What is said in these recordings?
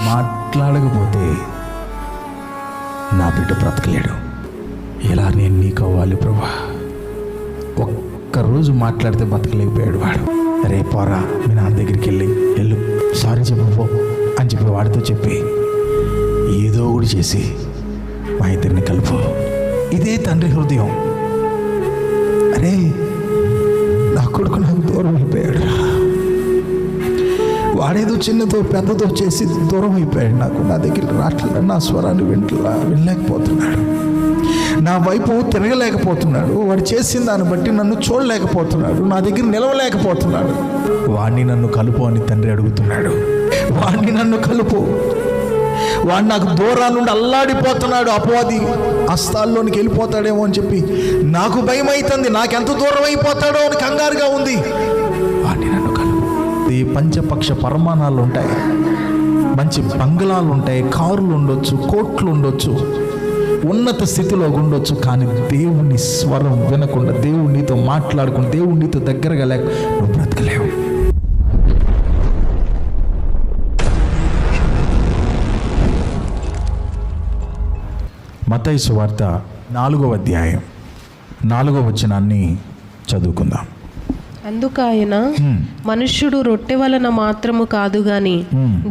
మాట్లాడకపోతే నా బిడ్డ బ్రతకలేడు. ఇలా నేను నీకు అవ్వాలి ప్రభా. ఒక్కరోజు మాట్లాడితే బ్రతకలేకపోయాడు వాడు. రే పోరా, మీ నాన్న దగ్గరికి వెళ్ళు, సారీ చెప్పు అని చెప్పి వాడితో చెప్పి ఏదో ఒకటి చేసి మా ఇద్దరిని కలుపు. ఇదే తండ్రి హృదయం. అరే నా కొడుకు నాకు దూరం అయిపోయాడు, వాడేదో చిన్నతో పెద్దతో చేసి దూరం అయిపోయాడు, నాకు నా దగ్గర రాట్లా, నా స్వరాన్ని వినలేకపోతున్నాడు, నా వైపు తిరగలేకపోతున్నాడు, వాడు చేసిన దాన్ని బట్టి నన్ను చూడలేకపోతున్నాడు, నా దగ్గర నిలవలేకపోతున్నాడు. వాడిని నన్ను కలుపు అని తండ్రి అడుగుతున్నాడు. వాడిని నన్ను కలుపు. వాడు నాకు దూరాల నుండి అల్లాడిపోతున్నాడు, అపవాది హస్తాల్లోనికి వెళ్ళిపోతాడేమో అని చెప్పి నాకు భయం అవుతుంది. నాకెంత దూరం అయిపోతాడో అని కంగారుగా ఉంది. వాడిని నన్ను కలుపు. ఈ పంచపక్ష పరమాణాలు ఉంటాయి, మంచి బంగ్లాలు ఉంటాయి, కారులు ఉండొచ్చు, కోట్లు ఉండొచ్చు, ఉన్నత స్థితిలో ఉండొచ్చు. కానీ దేవుని స్వరం వినకుండా, దేవునితో మాట్లాడుకుంటూ, దేవునితో దగ్గరగా లేక నువ్వు బ్రతకలేవు. మత్తయి సువార్త 4వ అధ్యాయం 4వ వచనాన్ని చదువుకుందాం. అందుకు ఆయన, మనుష్యుడు రొట్టె వలన మాత్రము కాదు గాని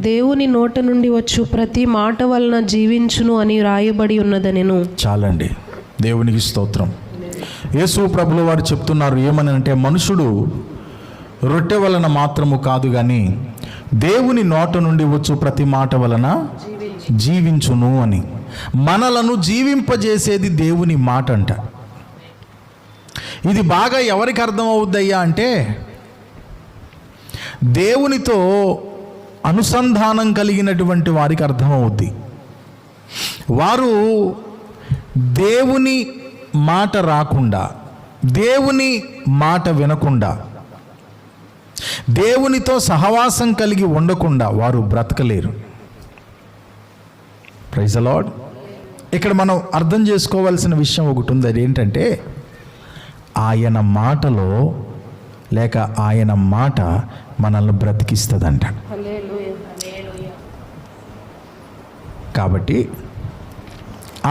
దేవుని నోట నుండి వచ్చు ప్రతి మాట వలన జీవించును అని రాయబడి ఉన్నదనెను. చాలండి, దేవునికి స్తోత్రం. యేసు ప్రభుల వారు చెప్తున్నారు ఏమని అంటే, మనుషుడు రొట్టె వలన మాత్రము కాదు కానీ దేవుని నోట నుండి వచ్చు ప్రతి మాట వలన జీవించును అని. మనలను జీవింపజేసేది దేవుని మాట అంట. ఇది బాగా ఎవరికి అర్థమవుద్దయ్యా అంటే, దేవునితో అనుసంధానం కలిగినటువంటి వారికి అర్థమవుద్ది. వారు దేవుని మాట రాకుండా, దేవుని మాట వినకుండా, దేవునితో సహవాసం కలిగి ఉండకుండా వారు బ్రతకలేరు. Praise the lord. ఇక్కడ మనం అర్థం చేసుకోవాల్సిన విషయం ఒకటి ఉంది. అది ఏంటంటే, ఆయన మాటలో లేక ఆయన మాట మనల్ని బ్రతికిస్తుందంట. కాబట్టి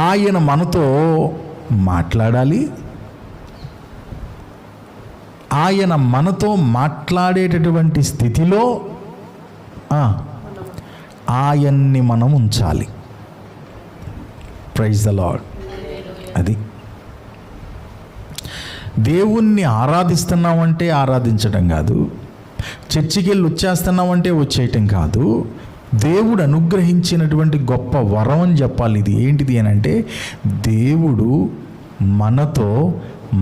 ఆయన మనతో మాట్లాడాలి. ఆయన మనతో మాట్లాడేటటువంటి స్థితిలో ఆయన్ని మనం ఉంచాలి. Praise the Lord. అది దేవుణ్ణి ఆరాధిస్తున్నామంటే ఆరాధించడం కాదు, చర్చికి వెళ్ళి వచ్చేస్తున్నామంటే వచ్చేయటం కాదు. దేవుడు అనుగ్రహించినటువంటి గొప్ప వరం అని చెప్పాలి. ఇది ఏంటిది అని అంటే, దేవుడు మనతో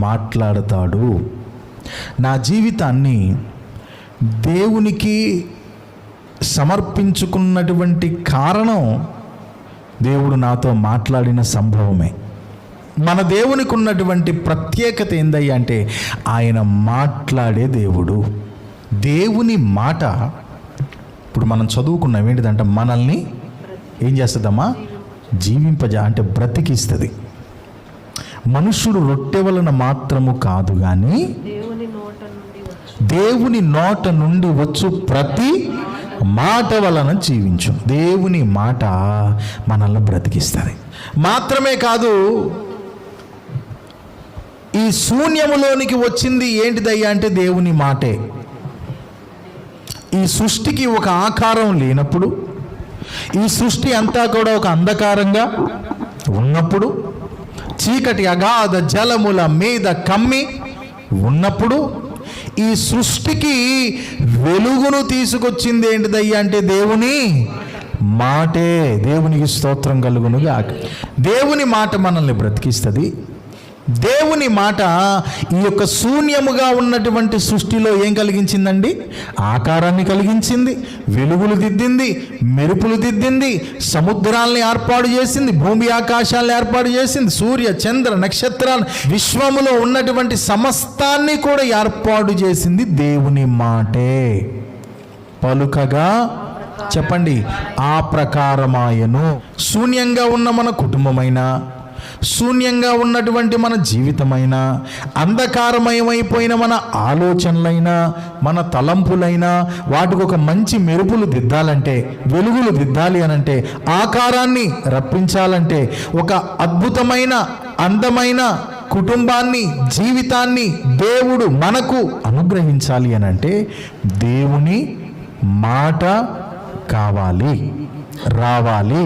మాట్లాడతాడు. నా జీవితాన్ని దేవునికి సమర్పించుకున్నటువంటి కారణం దేవుడు నాతో మాట్లాడిన సంభవమే. మన దేవునికి ఉన్నటువంటి ప్రత్యేకత ఏందయ్యా అంటే, ఆయన మాట్లాడే దేవుడు. దేవుని మాట ఇప్పుడు మనం చదువుకున్నాం ఏంటిదంటే, మనల్ని ఏం చేస్తుందమ్మా? అంటే బ్రతికిస్తుంది. మనుష్యుడు రొట్టె వలన మాత్రము కాదు కానీ దేవుని నోట నుండి వచ్చు ప్రతి మాట వలన జీవించు. దేవుని మాట మనల్ని బ్రతికిస్తుంది. మాత్రమే కాదు, ఈ శూన్యములోనికి వచ్చింది ఏంటిదయ్యా అంటే దేవుని మాటే. ఈ సృష్టికి ఒక ఆకారం లేనప్పుడు, ఈ సృష్టి అంతా కూడా ఒక అంధకారంగా ఉన్నప్పుడు, చీకటి అగాధ జలముల మీద కమ్మి ఉన్నప్పుడు, ఈ సృష్టికి వెలుగును తీసుకొచ్చింది ఏంటిదయ్యా అంటే దేవుని మాటే. దేవునికి స్తోత్రం కలుగునుగా. దేవుని మాట మనల్ని బ్రతికిస్తుంది. దేవుని మాట ఈ యొక్క శూన్యముగా ఉన్నటువంటి సృష్టిలో ఏం కలిగించిందండి? ఆకారాన్ని కలిగించింది, వెలుగులు దిద్దింది, మెరుపులు దిద్దింది, సముద్రాల్ని ఏర్పాటు చేసింది, భూమి ఆకాశాలను ఏర్పాటు చేసింది, సూర్య చంద్ర నక్షత్రాలు, విశ్వములో ఉన్నటువంటి సమస్తాన్ని కూడా ఏర్పాటు చేసింది దేవుని మాటే. పలుకగా చెప్పండి, ఆ ప్రకారమాయను. శూన్యంగా ఉన్న మన కుటుంబమైనా, శూన్యంగా ఉన్నటువంటి మన జీవితమైనా, అంధకారమయమైపోయిన మన ఆలోచనలైనా, మన తలంపులైనా, వాటికి ఒక మంచి మెరుపులు దిద్దాలంటే, వెలుగులు దిద్దాలి అనంటే, ఆకారాన్ని రప్పించాలంటే, ఒక అద్భుతమైన అందమైన కుటుంబాన్ని, జీవితాన్ని దేవుడు మనకు అనుగ్రహించాలి అనంటే దేవుని మాట కావాలి, రావాలి.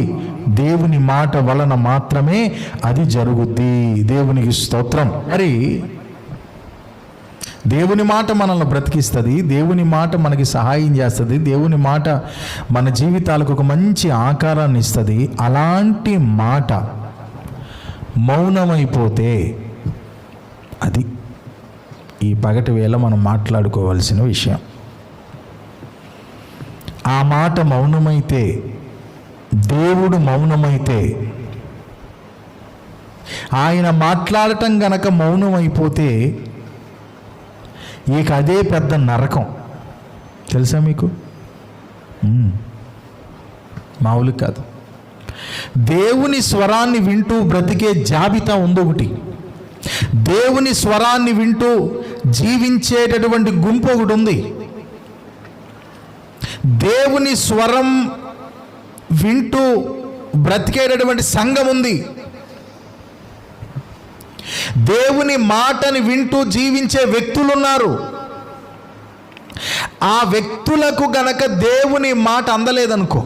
దేవుని మాట వలన మాత్రమే అది జరుగుద్ది. దేవునికి స్తోత్రం. మరి దేవుని మాట మనల్ని బ్రతికిస్తుంది, దేవుని మాట మనకి సహాయం చేస్తుంది, దేవుని మాట మన జీవితాలకు ఒక మంచి ఆకారాన్ని ఇస్తుంది. అలాంటి మాట మౌనమైపోతే అది ఈ పగటి వేళ మనం మాట్లాడుకోవాల్సిన విషయం. ఆ మాట మౌనమైతే, దేవుడు మౌనమైతే, ఆయన మాట్లాడటం గనక మౌనమైపోతే ఇక అదే పెద్ద నరకం. తెలుసా మీకు? మామూలు కాదు. దేవుని స్వరాన్ని వింటూ బ్రతికే జాబితా ఉంది ఒకటి. దేవుని స్వరాన్ని వింటూ జీవించేటటువంటి గుంపు ఒకటి ఉంది. దేవుని స్వరం వింటూ బ్రతికేటటువంటి సంఘం ఉంది. దేవుని మాటని వింటూ జీవించే వ్యక్తులు ఉన్నారు. ఆ వ్యక్తులకు గనక దేవుని మాట అందలేదనుకో,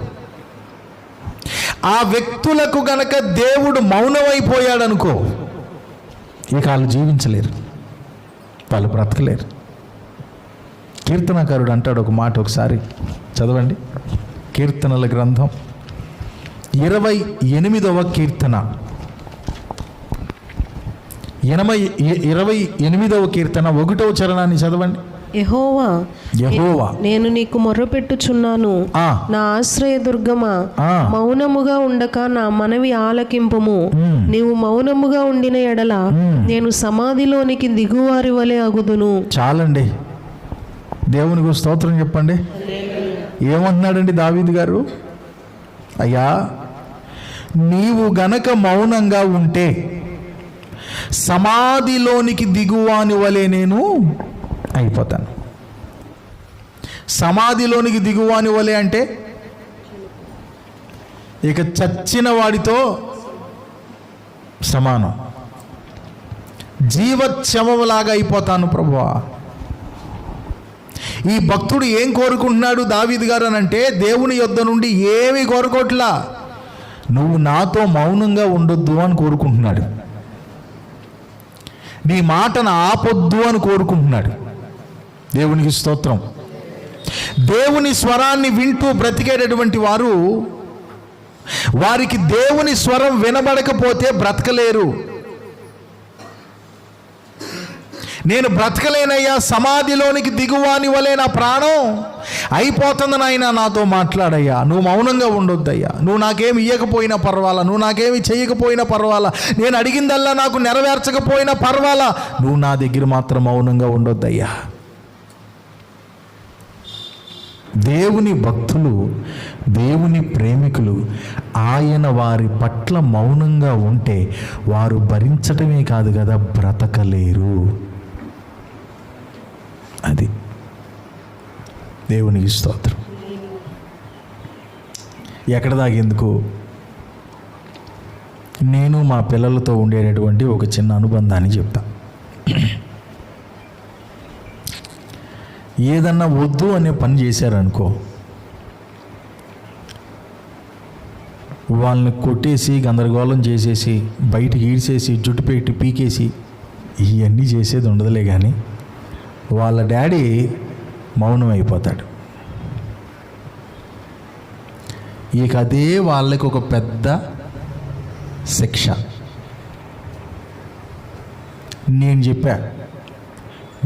ఆ వ్యక్తులకు గనక దేవుడు మౌనమైపోయాడనుకో, ఇక వాళ్ళు జీవించలేరు, వాళ్ళు బ్రతకలేరు. కీర్తనకారుడు అంటాడు ఒక మాట, ఒకసారి చదవండి. కీర్తనల గ్రంథం 28వ కీర్తన, 28వ కీర్తన 1వ చరణాన్ని చదవండి. యెహోవా, నేను నీకు మొర్రపెట్టుచున్నాను, నా ఆశ్రయదుర్గమా, మౌనముగా ఉండక నా మనవి ఆలకింపుము. నీవు మౌనముగా ఉండిన ఎడల నేను సమాధిలోనికి దిగువారి వలె అగుదును. చాలండి, దేవునికి స్తోత్రం చెప్పండి. ఏమంటున్నాడండి దావీదు గారు? అయ్యా, నీవు గనక మౌనంగా ఉంటే సమాధిలోనికి దిగువాని వలె నేను అయిపోతాను. సమాధిలోనికి దిగువాని వలె అంటే ఇక చచ్చిన వాడితో సమానం, జీవచ్చమలాగా అయిపోతాను ప్రభువా. ఈ భక్తుడు ఏం కోరుకుంటున్నాడు దావీదు గారు అని అంటే, దేవుని యొద్ద నుండి ఏమీ కోరుకోవట్లా, నువ్వు నాతో మౌనంగా ఉండొద్దు అని కోరుకుంటున్నాడు. నీ మాటను ఆపొద్దు అని కోరుకుంటున్నాడు. దేవునికి స్తోత్రం. దేవుని స్వరాన్ని వింటూ బ్రతికేటటువంటి వారు, వారికి దేవుని స్వరం వినబడకపోతే బ్రతకలేరు. నేను బ్రతకలేనయ్యా, సమాధిలోనికి దిగువాని వలె నా ప్రాణం అయిపోతుంది నాయన, నాతో మాట్లాడయ్యా, నువ్వు మౌనంగా ఉండొద్దయ్యా, నువ్వు నాకేమి ఇయ్యకపోయినా పర్వాలా, నువ్వు నాకేమి చేయకపోయినా పర్వాలా, నేను అడిగిందల్లా నాకు నెరవేర్చకపోయినా పర్వాలా, నువ్వు నా దగ్గర మాత్రం మౌనంగా ఉండొద్దయ్యా. దేవుని భక్తులు, దేవుని ప్రేమికులు, ఆయన వారి పట్ల మౌనంగా ఉంటే వారు భరించటమే కాదు కదా, బ్రతకలేరు. అది దేవునికి స్తోత్రం. ఎక్కడ దాగేందుకు, నేను మా పిల్లలతో ఉండేటటువంటి ఒక చిన్న అనుబంధాన్ని చెప్తా. ఏదన్నా వద్దు అనే పని చేశారనుకో, వాళ్ళని కొట్టేసి గందరగోళం చేసేసి బయటికి ఈడ్చేసి జుట్టు పెట్టి పీకేసి ఇవన్నీ చేసేది ఉండదులే, కానీ వాళ్ళ డాడీ మౌనం అయిపోతాడు. ఇక అదే వాళ్ళకి ఒక పెద్ద శిక్ష. నేను చెప్పా,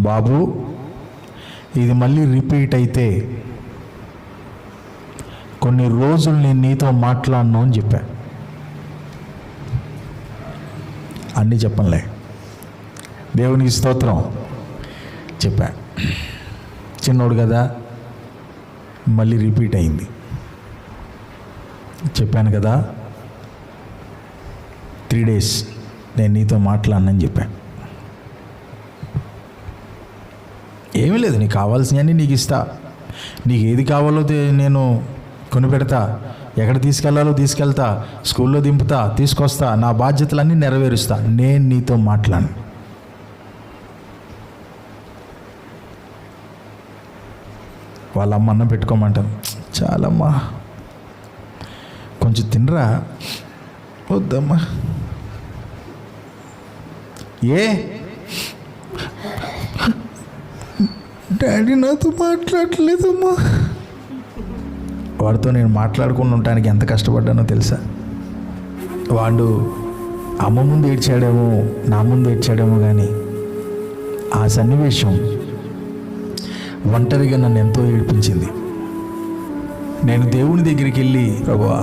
బాబు ఇది మళ్ళీ రిపీట్ అయితే కొన్ని రోజులు నేను నీతో మాట్లాడను అని చెప్పా. అన్నీ చెప్పనులే, దేవునికి స్తోత్రం. చెప్పా, చిన్నోడు కదా, మళ్ళీ రిపీట్ అయింది. చెప్పాను కదా, 3 days నేను నీతో మాట్లాడనని చెప్పాను. ఏమీ లేదు, నీకు కావాల్సినవన్నీ నీకు ఇస్తా, నీకు ఏది కావాలో నేను కొనిపెడతా, ఎక్కడ తీసుకెళ్లాలో తీసుకెళ్తా, స్కూల్లో దింపుతా, తీసుకొస్తా, నా బాధ్యతలన్నీ నెరవేరుస్తా. నేను నీతో మాట్లాడను. వాళ్ళ అమ్మ అన్నం పెట్టుకోమంటాను. చాలమ్మా, కొంచెం తినరా. వద్దమ్మా. ఏ డాడీ నాతో మాట్లాడలేదమ్మా. వాడితో నేను మాట్లాడుకుని ఉండటానికి ఎంత కష్టపడ్డానో తెలుసా? వాడు అమ్మ ముందు ఏడ్చాడేమో, నా ముందు ఏడ్చాడేమో, కానీ ఆ సన్నివేశం ఒంటరిగా నన్ను ఎంతో ఏడిపించింది. నేను దేవుని దగ్గరికి వెళ్ళి, ప్రభువా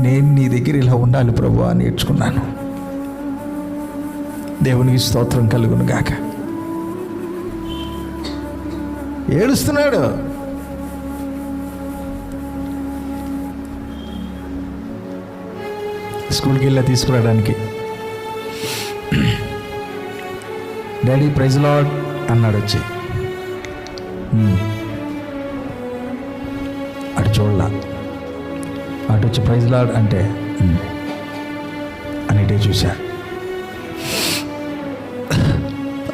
నేను నీ దగ్గర ఇలా ఉండాలి ప్రభువా అని నేర్చుకున్నాను. దేవునికి స్తోత్రం కలుగును గాక. ఏడుస్తున్నాడు. స్కూల్కి వెళ్ళా తీసుకురావడానికి. డాడీ ప్రైజ్ లార్డ్ అన్నాడు వచ్చి. అటు చూడలా, అటు వచ్చి ప్రైజ్ లార్డ్ అంటే అనేటే చూశా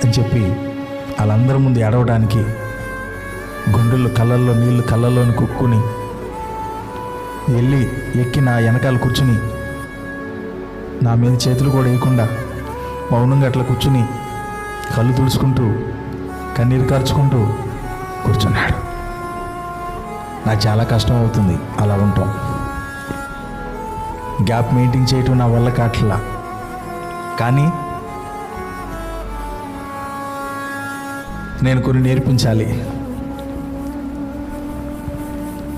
అని చెప్పి వాళ్ళందరి ముందు ఏడవడానికి గుండెల్లో కళ్ళల్లో నీళ్ళు కళ్ళల్లోని కుక్కుని వెళ్ళి ఎక్కి నా వెనకాల కూర్చుని నా మీద చేతులు కూడా వేయకుండా మౌనంగా అట్లా కూర్చుని కళ్ళు తుడుచుకుంటూ కన్నీరు కార్చుకుంటూ కూర్చున్నాడు. నాకు చాలా కష్టం అవుతుంది అలా ఉంటాం. గ్యాప్ మెయింటైన్ చేయటం నా వల్ల కాట్లా. కానీ నేను కొన్ని నేర్పించాలి.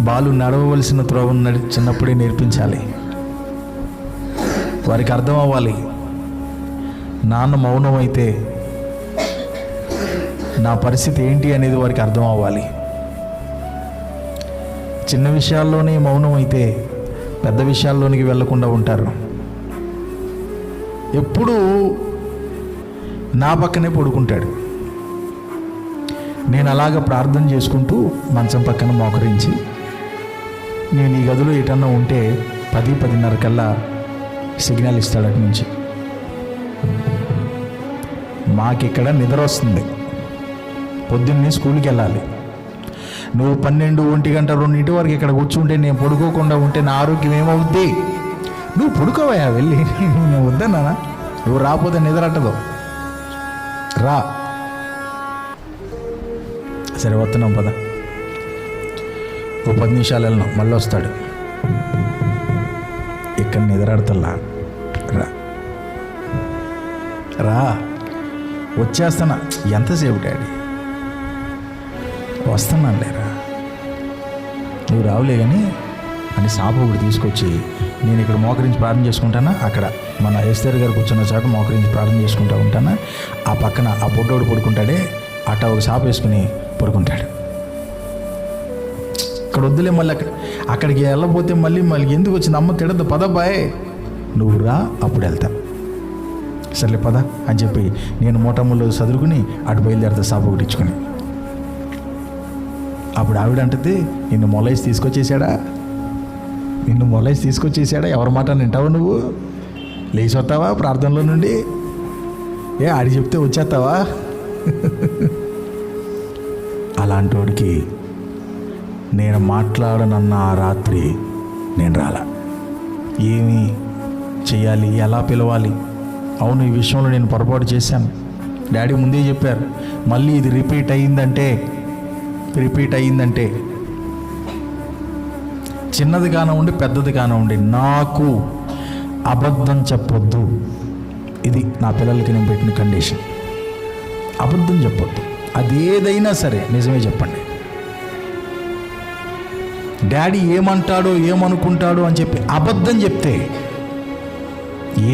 బాలు నడవవలసిన త్రోవను చిన్నప్పుడే నేర్పించాలి. వారికి అర్థం అవ్వాలి. నాన్న మౌనం అయితే నా పరిస్థితి ఏంటి అనేది వారికి అర్థం అవ్వాలి. చిన్న విషయాల్లోనే మౌనం అయితే పెద్ద విషయాల్లోనికి వెళ్లకుండా ఉంటారు. ఎప్పుడూ నా పక్కనే పడుకుంటాడు. నేను అలాగ ప్రార్థన చేసుకుంటూ మంచం పక్కన మోకరించి, నేను ఈ గదిలో ఎటన్నా ఉంటే 10-10:30 కల్లా సిగ్నల్ ఇస్తాడు అటు నుంచి. మాకిక్కడ నిద్ర వస్తుంది, పొద్దున్నే స్కూల్కి వెళ్ళాలి. నువ్వు 12, 1 గంట 2 వరకు ఇక్కడ కూర్చుంటే నేను పడుకోకుండా ఉంటే నా ఆరోగ్యం ఏమవుద్ది? నువ్వు పడుకోవయా వెళ్ళి. నేను వద్దన్నా, నువ్వు రాకపోతే నిద్ర అట్టదు. రా, సరే వస్తున్నాం పద. ఓ 10 నిమిషాలు వెళ్ళినాం, మళ్ళీ వస్తాడు. ఇక్కడ నిద్రాడతల్లా. రా రా, వచ్చేస్తానా. ఎంతసేపు డాడీ? వస్తున్నాను లేరా, నువ్వు రావులే కానీ అని సాపు ఒకటి తీసుకొచ్చి నేను ఇక్కడ మోకరించి ప్రార్థన చేసుకుంటానా, అక్కడ మన ఎస్తేర్ గారు కూర్చున్న చోట మోకరించి ప్రార్థన చేసుకుంటూ ఉంటానా. ఆ పక్కన ఆ పొట్టోడు పడుకుంటాడే, అట్ట ఒక సాపు వేసుకుని పడుకుంటాడు. ఇక్కడ వద్దులే, మళ్ళీ అక్కడికి వెళ్ళకపోతే మళ్ళీ ఎందుకు వచ్చింది అమ్మ తిడద్దు, పదబ్బాయ్ నువ్వు రా అప్పుడు వెళ్తా. సర్లే పద అని చెప్పి నేను మోటమ్మలో చదువుకుని అటు బయలుదేరతా సాపు ఒకటి ఇచ్చుకొని. అప్పుడు ఆవిడ అంటది, నిన్ను మొలైసి తీసుకొచ్చేసాడా, నిన్ను మొలైసి తీసుకొచ్చేసాడా, ఎవరి మాట వింటావా నువ్వు? లేచి వస్తావా ప్రార్థనలో నుండి? ఆడి చెప్తే వచ్చేస్తావా? అలాంటోడికి నేను మాట్లాడనన్న ఆ రాత్రి నేను రాలా. ఏమి చెయ్యాలి, ఎలా పిలవాలి? అవును, ఈ విషయంలో నేను పొరపాటు చేశాను. డాడీ ముందే చెప్పారు, మళ్ళీ ఇది రిపీట్ అయ్యిందంటే చిన్నది కానివ్వండి పెద్దది కానివ్వండి, నాకు అబద్ధం చెప్పొద్దు. ఇది నా పిల్లలకి నేను పెట్టిన కండిషన్. అబద్ధం చెప్పొద్దు, అదేదైనా సరే నిజమే చెప్పండి. డాడీ ఏమంటాడో ఏమనుకుంటాడో అని చెప్పి అబద్ధం చెప్తే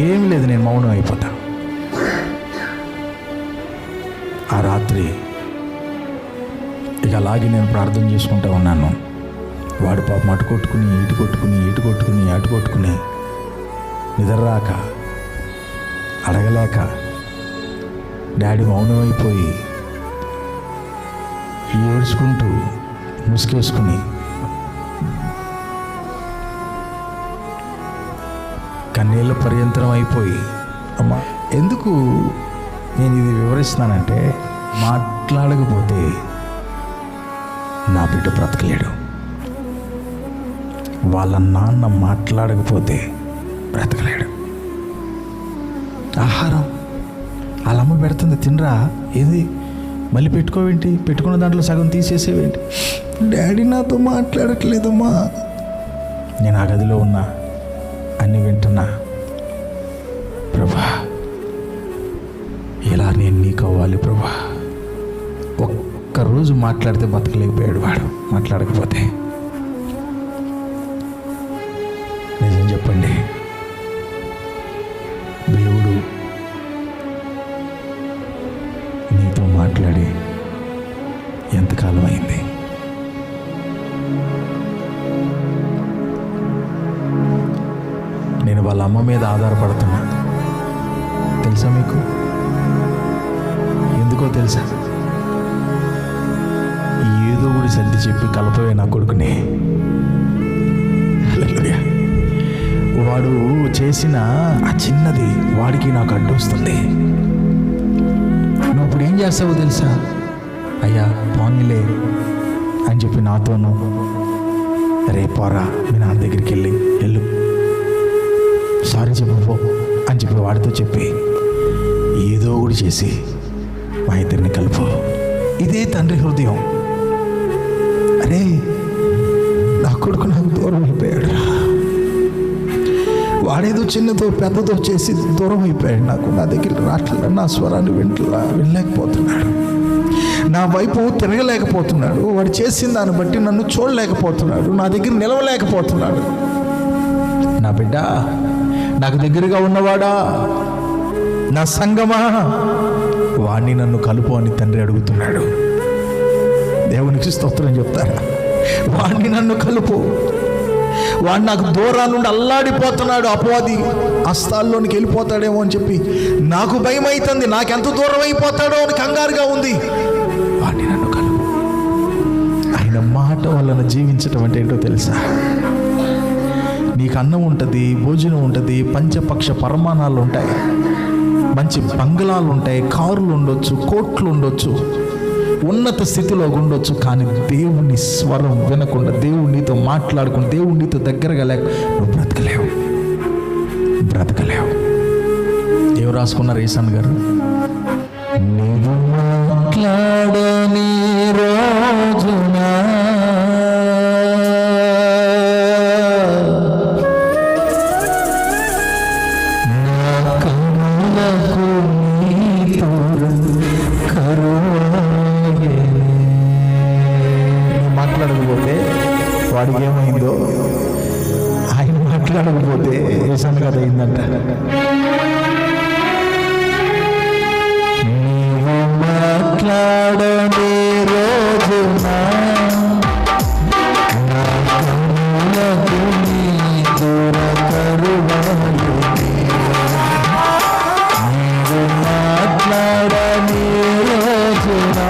ఏమి లేదు, నేను మౌనం అయిపోతా. ఆ రాత్రి ఇక అలాగే నేను ప్రార్థన చేసుకుంటూ ఉన్నాను. వాడు పాపం అటు కొట్టుకుని ఇటు కొట్టుకుని నిద్ర రాక అడగలేక డాడీ మౌనమైపోయి ఏడ్చుకుంటూ ముసుకేసుకుని కన్నీళ్ళ పర్యంతరం అయిపోయి, అమ్మా ఎందుకు నేను ఇది వివరిస్తున్నానంటే, మాట్లాడకపోతే నా బిడ్డ బ్రతకలేడు. వాళ్ళ నాన్న మాట్లాడకపోతే బ్రతకలేడు. ఆహారం వాళ్ళమ్మ పెడుతుంది, తినరా, ఏది మళ్ళీ పెట్టుకోవేంటి, పెట్టుకున్న దాంట్లో సగం తీసేసేవేంటి, డాడీ నాతో మాట్లాడట్లేదమ్మా. నేను ఆ గదిలో ఉన్నా, అన్నీ వింటున్నా. ప్రభా ఇలా నేను నీకు అవ్వాలి ప్రభా. ఒక్కరోజు మాట్లాడితే బతకలేకపోయాడు వాడు, మాట్లాడకపోతే. నిజం చెప్పండి, దేవుడు నీతో మాట్లాడి ఎంతకాలం అయింది? నేను వాళ్ళ అమ్మ మీద ఆధారపడుతున్నా. తెలుసా మీకు ఎందుకో తెలుసా? ఏదో కూడా సర్ది చెప్పి కలపవే నా కొడుకుని. హల్లెలూయా. వాడు చేసిన ఆ చిన్నది వాడికి నాకు అడ్డొస్తుంది. నువ్వు ఇప్పుడు ఏం చేస్తావో తెలుసా? అయ్యా పోనీలే అని చెప్పి నాతోను, రేపోరా మీ నాన్న దగ్గరికి వెళ్ళు, సారీ చెప్పు అని చెప్పి వాడితో చెప్పి ఏదో ఒకటి చేసి మా ఇద్దరిని కలుపు. ఇదే తండ్రి హృదయం. అరే నా కొడుకు నాకు దూరం అయిపోయాడు, వాడేదో చిన్నతో పెద్దతో చేసి దూరం అయిపోయాడు నాకు. నా దగ్గర రాట్లా, నా స్వరాన్ని వినలేకపోతున్నాడు, నా వైపు తిరగలేకపోతున్నాడు, వాడు చేసిన దాన్ని బట్టి నన్ను చూడలేకపోతున్నాడు, నా దగ్గర నిలవలేకపోతున్నాడు. నా బిడ్డ, నాకు దగ్గరగా ఉన్నవాడా, నా సంగమా, వాణ్ణి నన్ను కలుపు అని తండ్రి అడుగుతున్నాడు. దేవునికి స్తోత్రం చెప్తారా? వాణ్ణి నన్ను కలుపు. వాడు నాకు దూరాల నుండి అల్లాడిపోతున్నాడు, అపవాది హస్తాల్లోనికి వెళ్ళిపోతాడేమో అని చెప్పి నాకు భయం అవుతుంది. నాకెంత దూరం అయిపోతాడో అని కంగారుగా ఉంది. వాణ్ణి నన్ను కలుపు. ఆయన మాట వలన జీవించటం అంటే ఏంటో తెలుసా? నీకు అన్నం ఉంటుంది, భోజనం ఉంటుంది, పంచపక్ష పరమాణాలు ఉంటాయి, మంచి బంగ్లాలు ఉంటాయి, కార్లు ఉండొచ్చు, కోట్లు ఉండొచ్చు, ఉన్నత స్థితిలో ఉండొచ్చు. కానీ దేవుని స్వరం వినకుండా, దేవునితో మాట్లాడుకుని, దేవునితో దగ్గరగా లేక నువ్వు బ్రతకలేవు. ఏం రాసుకున్నారు ఈశాన్ గారు? నీవు మాట్లాడని రోజునా మాట్లాడకపోతే వాడికి ఏమైందో, ఆయన మాట్లాడకపోతే ఏసాను కదా అయిందంట. నీవు మాట్లాడని రోజునా మాట్లాడని రోజునా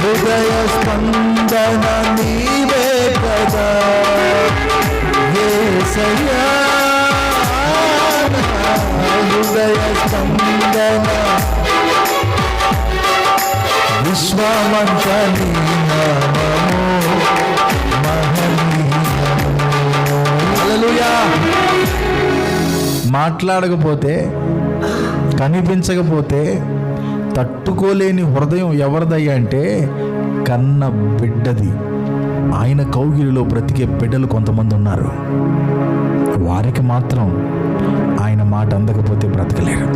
హృదయ స్పందన నీవే కదా యేసయ్యా, హృదయ స్పందన విశ్వమంత నీ నామము మహనీయము. హల్లెలూయా. మా మాట్లాడకపోతే, కనిపించకపోతే తట్టుకోలేని హృదయం ఎవరిదయ్యా అంటే కన్న బిడ్డది. ఆయన కౌగిలిలో బ్రతికే బిడ్డలు కొంతమంది ఉన్నారు. వారికి మాత్రం ఆయన మాట అందకపోతే బ్రతకలేరు.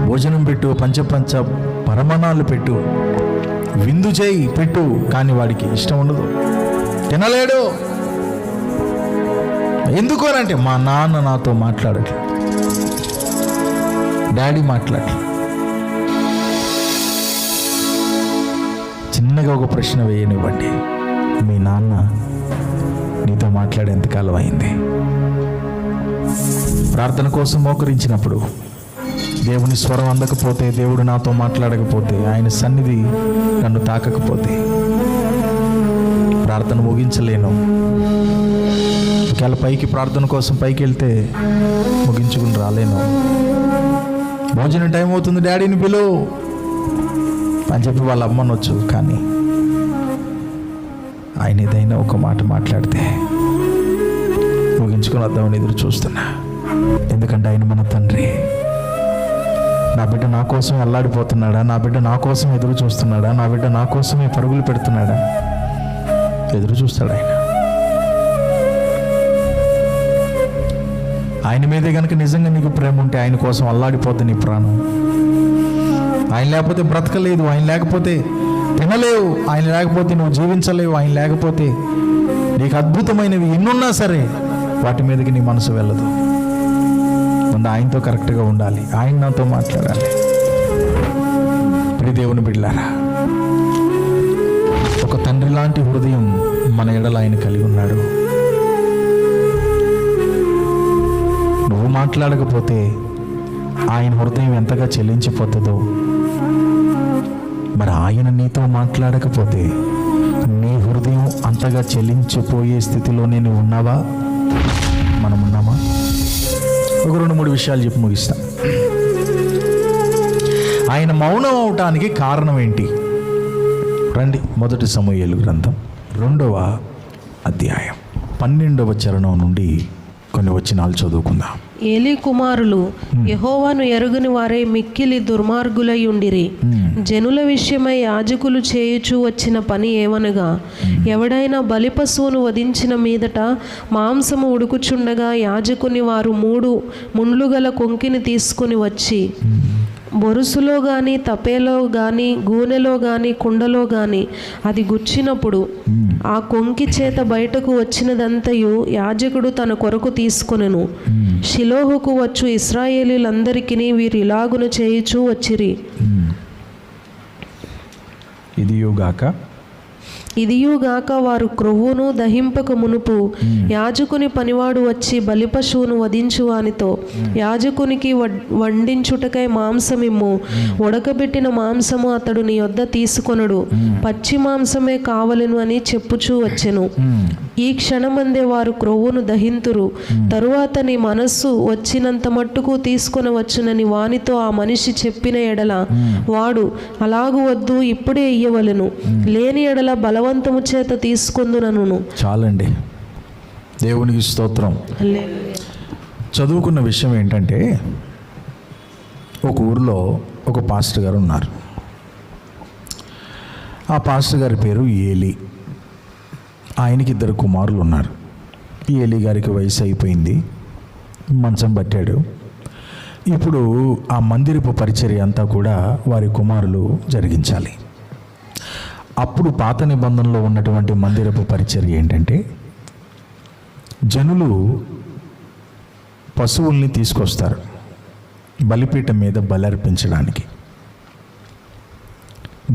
భోజనం పెట్టు, పంచ పరమాణాలు పెట్టు, విందు చేయి పెట్టు, కానీ వాడికి ఇష్టం ఉండదు, తినలేడు. ఎందుకు అంటే మా నాన్న నాతో మాట్లాడట్లేదు, డాడీ మాట్లాడట్లేదు. చిన్నగా ఒక ప్రశ్న వేయనివ్వండి, మీ నాన్న నీతో మాట్లాడే ఎంతకాలం అయింది? ప్రార్థన కోసం మోకరించినప్పుడు దేవుని స్వరం అందకపోతే, దేవుడు నాతో మాట్లాడకపోతే, ఆయన సన్నిధి నన్ను తాకకపోతే ప్రార్థన ముగించలేను. ఒకవేళ పైకి ప్రార్థన కోసం పైకి వెళ్తే ముగించుకుని రాలేను. భోజనం టైం అవుతుంది, డాడీని పిలువు అని చెప్పి వాళ్ళ అమ్మనొచ్చు, కానీ ఆయన ఏదైనా ఒక మాట మాట్లాడితే ముగించుకుని వద్దామని ఎదురు చూస్తున్నా. ఎందుకంటే ఆయన మన తండ్రి. నా బిడ్డ నా కోసం అల్లాడిపోతున్నాడా? నా బిడ్డ నా కోసం ఎదురు చూస్తున్నాడా? నా బిడ్డ నా కోసమే పరుగులు పెడుతున్నాడా? ఎదురు చూస్తాడు ఆయన. ఆయన మీదే కనుక నిజంగా నీకు ప్రేమ ఉంటే ఆయన కోసం అల్లాడిపోద్ది నీ ప్రాణం. ఆయన లేకపోతే బ్రతకలేదు, ఆయన లేకపోతే తినలేవు, ఆయన లేకపోతే నువ్వు జీవించలేవు, ఆయన లేకపోతే నీకు అద్భుతమైనవి ఎన్నున్నా సరే వాటి మీదకి నీ మనసు వెళ్ళదు. ముందు ఆయనతో కరెక్ట్గా ఉండాలి, ఆయన నాతో మాట్లాడాలి. ప్రియ దేవుని బిడ్డలారా, ఒక తండ్రి లాంటి హృదయం మన ఎడల ఆయన కలిగి ఉన్నాడు. నువ్వు మాట్లాడకపోతే ఆయన హృదయం ఎంతగా చెల్లించిపోతుందో, మరి ఆయన నీతో మాట్లాడకపోతే నీ హృదయం అంతగా చెల్లించిపోయే స్థితిలోనే నువ్వు ఉన్నావా? మనం ఉన్నామా? ఒక 2-3 విషయాలు చెప్పి ముగిస్తాం. ఆయన మౌనం అవటానికి కారణం ఏంటి? రండి, 1 సమూయేలు గ్రంథం 2వ అధ్యాయం 12వ చరణం నుండి కొన్ని వచనాలు చదువుకుందాం. ఏలీ కుమారులు యెహోవాను ఎరుగని వారే మిక్కిలి దుర్మార్గులై ఉండిరి. జనుల విషయమై యాజకులు చేయుచూ వచ్చిన పని ఏమనగా, ఎవడైనా బలిపశువును వధించిన మీదట మాంసము ఉడుకుచుండగా యాజకుని వారు 3 ముండ్లు గల కొంకిని తీసుకుని వచ్చి బొరుసులో గాని, తపేలో గాని, గూనెలో గాని, కుండలో గాని అది గుచ్చినప్పుడు ఆ కొంకి చేత బయటకు వచ్చినదంతయు యాజకుడు తన కొరకు తీసుకొనెను. షిలోహుకు వచ్చు ఇశ్రాయేలీలందరికీ వీరు ఇలాగున చేయుచూ వచ్చిరి. ఇదియుగాక వారు క్రొవ్వును దహింపక మునుపు యాజకుని పనివాడు వచ్చి బలిపశువును వధించువానితో, యాజకునికి వండించుటకై మాంసమిమ్ము, ఉడకబెట్టిన మాంసము అతడు నీ యొద్ద తీసుకొనడు, పచ్చి మాంసమే కావలెను అని చెప్పుచూ వచ్చెను. ఈ క్షణమందే వారు క్రొవ్వును దహింతురు. తరువాత నీ మనస్సు వచ్చినంత మట్టుకు తీసుకొనవచ్చునని వానితో ఆ మనిషి చెప్పిన ఎడల వాడు అలాగు వద్దు, ఇప్పుడే ఇయ్యవలెను, లేని ఎడల బలవంతము చేత తీసుకొందునను. చాలండి, దేవునికి స్తోత్రం. చదువుకున్న విషయం ఏంటంటే, ఒక ఊరిలో ఒక పాస్టర్ గారు ఉన్నారు. ఆ పాస్టర్ గారి పేరు ఏలీ. ఆయనకి 2 కుమారులు ఉన్నారు. ఏలీ గారికి వయసు అయిపోయింది, మంచం పట్టాడు. ఇప్పుడు ఆ మందిరపు పరిచర్య అంతా కూడా వారి కుమారులు జరిగించాలి. అప్పుడు పాత నిబంధనలో ఉన్నటువంటి మందిరపు పరిచర్య ఏంటంటే, జనులు పశువుల్ని తీసుకొస్తారు బలిపీఠం మీద బలి అర్పించడానికి.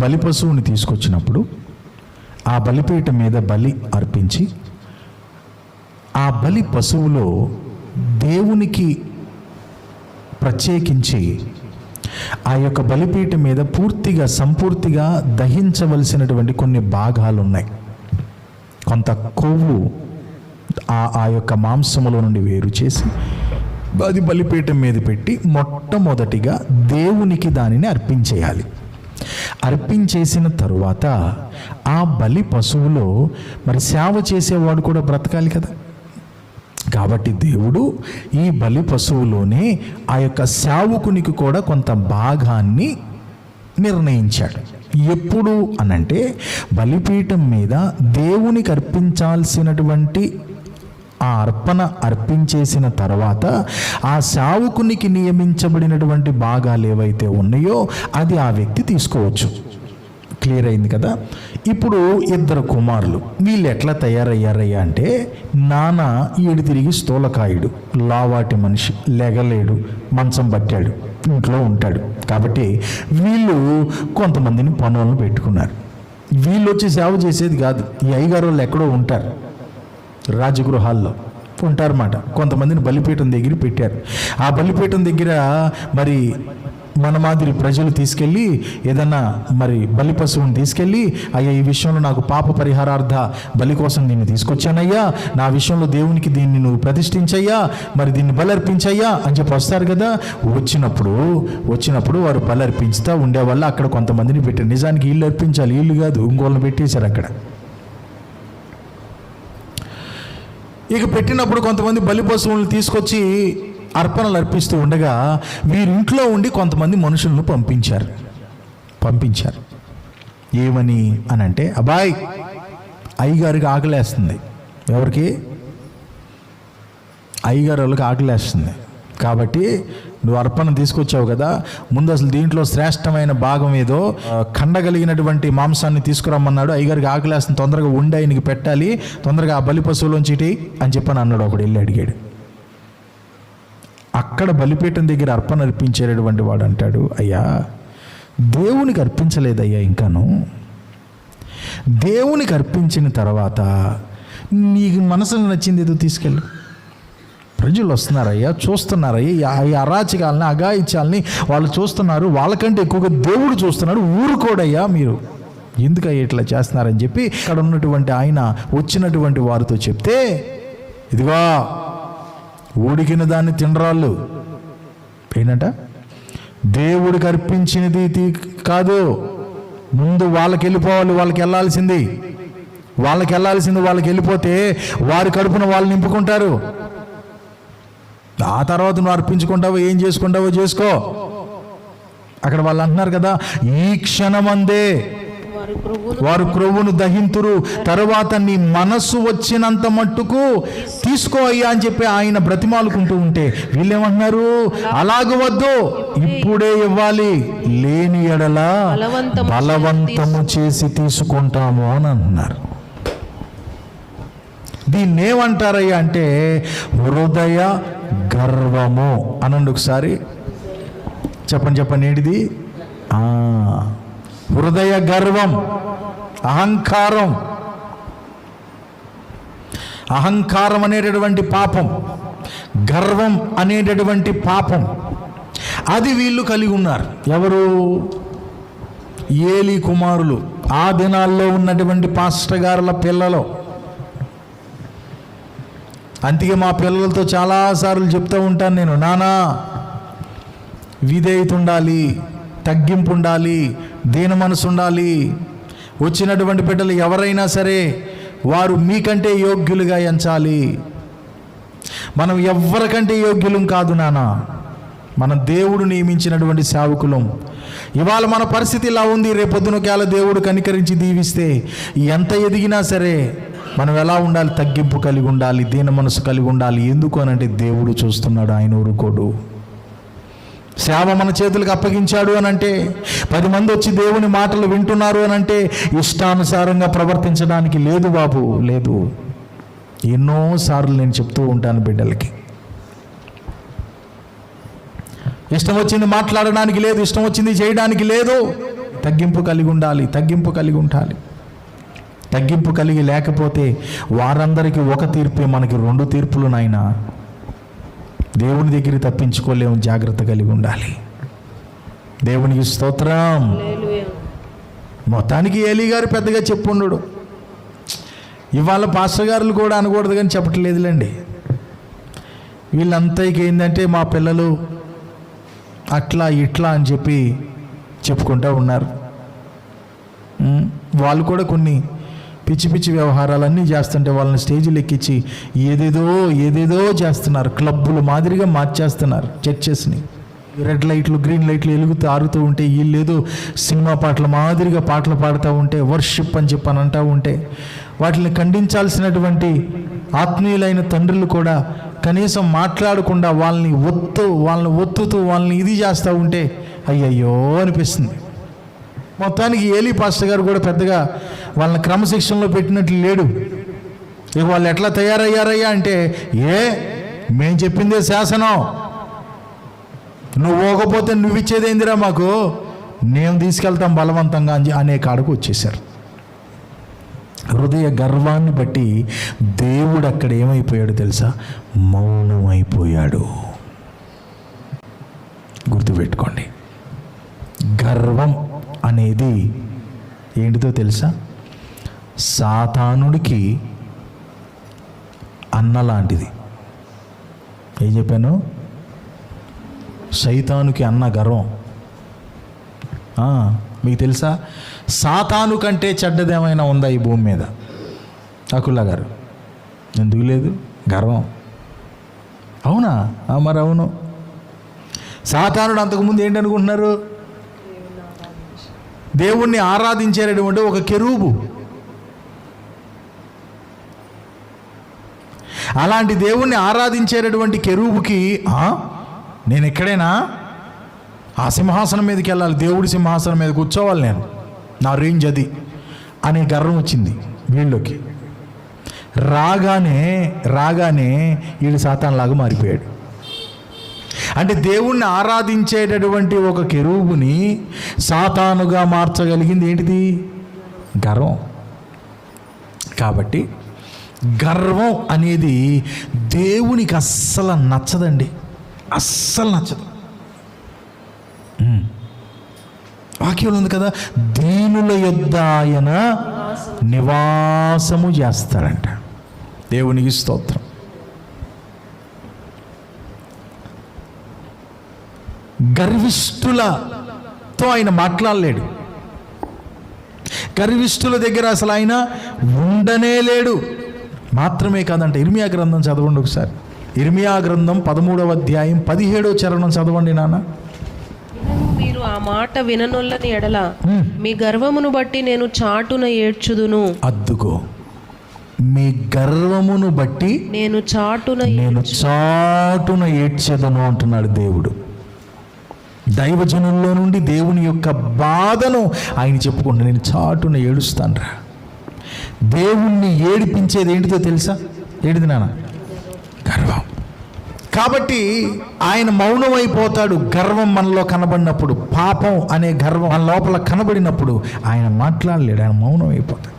బలి పశువుని తీసుకొచ్చినప్పుడు ఆ బలిపీఠం మీద బలి అర్పించి, ఆ బలి పశువులో దేవునికి ప్రత్యేకించి ఆ యొక్క బలిపీఠం మీద పూర్తిగా సంపూర్తిగా దహించవలసినటువంటి కొన్ని భాగాలు ఉన్నాయి. కొంత కొవ్వు ఆ యొక్క మాంసములో నుండి వేరు చేసి అది బలిపీఠం మీద పెట్టి మొట్టమొదటిగా దేవునికి దానిని అర్పించేయాలి. అర్పించేసిన తరువాత ఆ బలి పశువులో మరి సేవ చేసేవాడు కూడా బ్రతకాలి కదా. కాబట్టి దేవుడు ఈ బలి పశువులోనే ఆ యొక్క సేవకునికి కూడా కొంత భాగాన్ని నిర్ణయించాడు. ఎప్పుడు అనంటే బలిపీఠం మీద దేవునికి అర్పించాల్సినటువంటి ఆ అర్పణ అర్పించేసిన తర్వాత ఆ సేవకునికి నియమించబడినటువంటి భాగాలు ఏవైతే ఉన్నాయో అది ఆ వ్యక్తి తీసుకోవచ్చు. క్లియర్ అయింది కదా. ఇప్పుడు ఇద్దరు కుమారులు, వీళ్ళు ఎట్లా తయారయ్యారయ్యా అంటే, నాన్న ఈడు తిరిగి స్థూలకాయుడు, లావాటి మనిషి, లెగలేడు, మంచం పట్టాడు, ఇంట్లో ఉంటాడు. కాబట్టి వీళ్ళు కొంతమందిని పనులను పెట్టుకున్నారు. వీళ్ళు వచ్చి సేవ చేసేది కాదు, ఈ అయ్యగారు వాళ్ళు ఎక్కడో ఉంటారు, రాజగృహాల్లో ఉంటారన్నమాట. కొంతమందిని బలిపీఠం దగ్గర పెట్టారు. ఆ బలిపీఠం దగ్గర మరి మన మాదిరి ప్రజలు తీసుకెళ్ళి ఏదన్నా మరి బలి పశువుని తీసుకెళ్ళి, అయ్యా ఈ విషయంలో నాకు పాప పరిహారార్థ బలి కోసం దీన్ని తీసుకొచ్చానయ్యా, నా విషయంలో దేవునికి దీన్ని నువ్వు ప్రతిష్ఠించయ్యా, మరి దీన్ని బలర్పించయ్యా అని చెప్పి వస్తారు కదా. వచ్చినప్పుడు వారు బలర్పించుతా ఉండేవాళ్ళు. అక్కడ కొంతమందిని పెట్టారు. నిజానికి వీళ్ళు అర్పించాలి, వీళ్ళు కాదు, ఇంకోళ్ళని పెట్టేశారు అక్కడ. ఇక పెట్టినప్పుడు కొంతమంది బలి పశువులను తీసుకొచ్చి అర్పణలు అర్పిస్తూ ఉండగా వీరింట్లో ఉండి కొంతమంది మనుషులను పంపించారు. ఏమని అనంటే, అబ్బాయి అయ్యగారికి ఆకలేస్తుంది. ఎవరికి? అయ్యగారు వాళ్ళకి ఆకలేస్తుంది. కాబట్టి నువ్వు అర్పణ తీసుకొచ్చావు కదా, ముందు అసలు దీంట్లో శ్రేష్టమైన భాగం ఏదో కండగలిగినటువంటి మాంసాన్ని తీసుకురమ్మన్నాడు. అయ్యగారికి ఆకలేస్తుంది, తొందరగా ఉండి ఆయనకి పెట్టాలి, తొందరగా ఆ బలి పశువులోంచి ఇటీ అని చెప్పని అన్నాడు. ఒకడు వెళ్ళి అడిగాడు. అక్కడ బలిపీఠం దగ్గర అర్పణ అర్పించేటటువంటి వాడు అంటాడు, అయ్యా దేవునికి అర్పించలేదయ్యా, ఇంకాను దేవునికి అర్పించిన తర్వాత నీకు మనసుకు నచ్చింది ఏదో తీసుకెళ్ళు. ప్రజలు వస్తున్నారయ్యా, చూస్తున్నారయ్యా, ఈ అరాచకాలని అఘాయిత్యాలని వాళ్ళు చూస్తున్నారు, వాళ్ళకంటే ఎక్కువగా దేవుడు చూస్తున్నాడు, ఊరుకోడయ్యా మీరు ఎందుకయ్యా ఇట్లా చేస్తున్నారని చెప్పి అక్కడ ఉన్నటువంటి ఆయన వచ్చినటువంటి వారితో చెప్తే, ఇదిగో ఉడికిన దాన్ని తినరాళ్ళు ఏంటంట, దేవుడికి అర్పించినది కాదు, ముందు వాళ్ళకి వెళ్ళిపోవాలి, వాళ్ళకి వెళ్ళాల్సింది వాళ్ళకి వెళ్ళిపోతే వారి కడుపున వాళ్ళు నింపుకుంటారు. ఆ తర్వాత నువ్వు అర్పించుకుంటావో ఏం చేసుకుంటావో చేసుకో. అక్కడ వాళ్ళు అంటున్నారు కదా, ఈ క్షణమందే వారు క్రొవ్వును దహింతురు, తరువాత నీ మనస్సు వచ్చినంత మట్టుకు తీసుకో అయ్యా అని చెప్పి ఆయన బ్రతిమాలుకుంటూ ఉంటే వీళ్ళేమంటున్నారు, అలాగ వద్దు, ఇప్పుడే ఇవ్వాలి, లేని ఎడల బలవంతము చేసి తీసుకుంటాము అని అంటున్నారు. దీన్ని ఏమంటారయ్యా అంటే హృదయ గర్వము అనండి. ఒకసారి చెప్పండి ఏంటిది? హృదయ గర్వం, అహంకారం అనేటటువంటి పాపం, గర్వం అనేటటువంటి పాపం, అది వీళ్ళు కలిగి ఉన్నారు. ఎవరు? ఏలీ కుమారులు, ఆ దినాల్లో ఉన్నటువంటి పాస్టర్ గారుల పిల్లలు. అందుకే మా పిల్లలతో చాలాసార్లు చెప్తూ ఉంటాను నేను, నానా విధేయత ఉండాలి, తగ్గింపు ఉండాలి, దీన మనసు ఉండాలి. వచ్చినటువంటి బిడ్డలు ఎవరైనా సరే వారు మీకంటే యోగ్యులుగా ఎంచాలి. మనం ఎవరికంటే యోగ్యులం కాదు నాన్న, మన దేవుడు నియమించినటువంటి సేవకులం. ఇవాళ మన పరిస్థితి ఇలా ఉంది, రేపొద్దున ఒకవేళ దేవుడు కనికరించి దీవిస్తే ఎంత ఎదిగినా సరే మనం ఎలా ఉండాలి? తగ్గింపు కలిగి ఉండాలి, దీన మనసు కలిగి ఉండాలి. ఎందుకు అనంటే దేవుడు చూస్తున్నాడు, ఆయన ఊరుకోడు. సేవ మన చేతులకు అప్పగించాడు అనంటే, 10 మంది వచ్చి దేవుని మాటలు వింటున్నారు అనంటే ఇష్టానుసారంగా ప్రవర్తించడానికి లేదు బాబు, లేదు. ఎన్నోసార్లు నేను చెప్తూ ఉంటాను బిడ్డలకి, ఇష్టం వచ్చింది మాట్లాడడానికి లేదు, ఇష్టం వచ్చింది చేయడానికి లేదు. తగ్గింపు కలిగి ఉండాలి, తగ్గింపు కలిగి లేకపోతే వారందరికీ ఒక తీర్పే, మనకి 2 తీర్పులు నాయనా. దేవుని దగ్గర తప్పించుకోలేము, జాగ్రత్త కలిగి ఉండాలి. దేవునికి స్తోత్రం. మొత్తానికి ఏలీ గారు పెద్దగా చెప్పుండడు, ఇవాళ పాస్టర్ గారులు కూడా అనకూడదు కానీ చెప్పట్లేదులేండి. వీళ్ళంతకి ఏంటంటే మా పిల్లలు అట్లా ఇట్లా అని చెప్పి చెప్పుకుంటూ ఉన్నారు. వాళ్ళు కూడా కొన్ని పిచ్చి పిచ్చి వ్యవహారాలన్నీ చేస్తుంటే వాళ్ళని స్టేజీలు ఎక్కించి ఏదేదో చేస్తున్నారు. క్లబ్బులు మాదిరిగా మార్చేస్తున్నారు చర్చెస్ని. రెడ్ లైట్లు గ్రీన్ లైట్లు వెలుగుతూ ఆరుతూ ఉంటే వీళ్ళేదో సినిమా పాటల మాదిరిగా పాటలు పాడుతూ ఉంటే వర్షిప్ అని చెప్పని అంటూ ఉంటే వాటిని ఖండించాల్సినటువంటి ఆత్మీయులైన తండ్రులు కూడా కనీసం మాట్లాడకుండా వాళ్ళని ఒత్తుతూ వాళ్ళని ఇది చేస్తూ ఉంటే అయ్యయ్యో అనిపిస్తుంది. మొత్తానికి ఏలీ పాస్టర్ గారు కూడా పెద్దగా వాళ్ళని క్రమశిక్షణలో పెట్టినట్లు లేడు. ఇక వాళ్ళు ఎట్లా తయారయ్యారయ్యా అంటే, మేం చెప్పిందే శాసనం, నువ్వు పోకపోతే నువ్వు ఇచ్చేదేందిరా మాకు, నేను తీసుకెళ్తాం బలవంతంగా అనే కాడకు వచ్చేసారు. హృదయ గర్వాన్ని బట్టి దేవుడు అక్కడ ఏమైపోయాడు తెలుసా? మౌనమైపోయాడు. గుర్తుపెట్టుకోండి, గర్వం అనేది ఏంటిదో తెలుసా? సాతానుడికి అన్న లాంటిది. ఏం చెప్పాను? సైతానుకి అన్న గర్వం. మీకు తెలుసా, సాతాను కంటే చెడ్డదేమైనా ఉందా ఈ భూమి మీద? అకుల్లా గారు, ఎందుకు లేదు? గర్వం. అవునా? మరి అవును. సాతానుడు అంతకుముందు ఏంటనుకుంటున్నారు? దేవుణ్ణి ఆరాధించేటటువంటి ఒక కెరూబు. అలాంటి దేవుణ్ణి ఆరాధించేటటువంటి కెరూబుకి నేను ఎక్కడైనా ఆ సింహాసనం మీదకి వెళ్ళాలి, దేవుడి సింహాసనం మీద కూర్చోవాలి, నేను నా రేంజ్ అది అనే గర్వం వచ్చింది వీళ్ళకి. రాగానే వీళ్ళు సాతానులాగా మారిపోయాడు. అంటే దేవుణ్ణి ఆరాధించేటటువంటి ఒక కెరూబుని సాతానుగా మార్చగలిగింది ఏంటిది? గర్వం. కాబట్టి గర్వం అనేది దేవునికి అస్సలు నచ్చదండి, అస్సలు నచ్చదు. వాక్యంలో ఉంది కదా, దీనుల యొద్ద ఆయన నివాసము చేస్తాడంట. దేవునికి స్తోత్రం. గర్విష్ఠులతో ఆయన మాట్లాడలేడు. గర్విష్ఠుల దగ్గర అసలు ఆయన ఉండనే లేడు. మాత్రమే కాదంట, ఇర్మియా గ్రంథం చదవండి ఒకసారి. ఇర్మియా గ్రంథం 13వ అధ్యాయం 17వ చరణం చదవండి నాన్న. మీరు ఆ మాట విననొల్లని ఎడల మీ గర్వమును బట్టి నేను చాటున ఏడ్చుదును. అద్దుకో, మీ గర్వమును బట్టి నేను చాటున ఏడ్చెదను అంటున్నాడు దేవుడు. దైవజనుల్లో నుండి దేవుని యొక్క బాధను ఆయన చెప్పుకుంటా, నేను చాటున ఏడుస్తానురా. దేవుణ్ణి ఏడిపించేది ఏంటిదో తెలుసా? ఏంటిది నాన్న? గర్వం. కాబట్టి ఆయన మౌనమైపోతాడు. గర్వం మనలో కనబడినప్పుడు, పాపం అనే గర్వం మన లోపల కనబడినప్పుడు ఆయన మాట్లాడలేడు, ఆయన మౌనం అయిపోతాడు.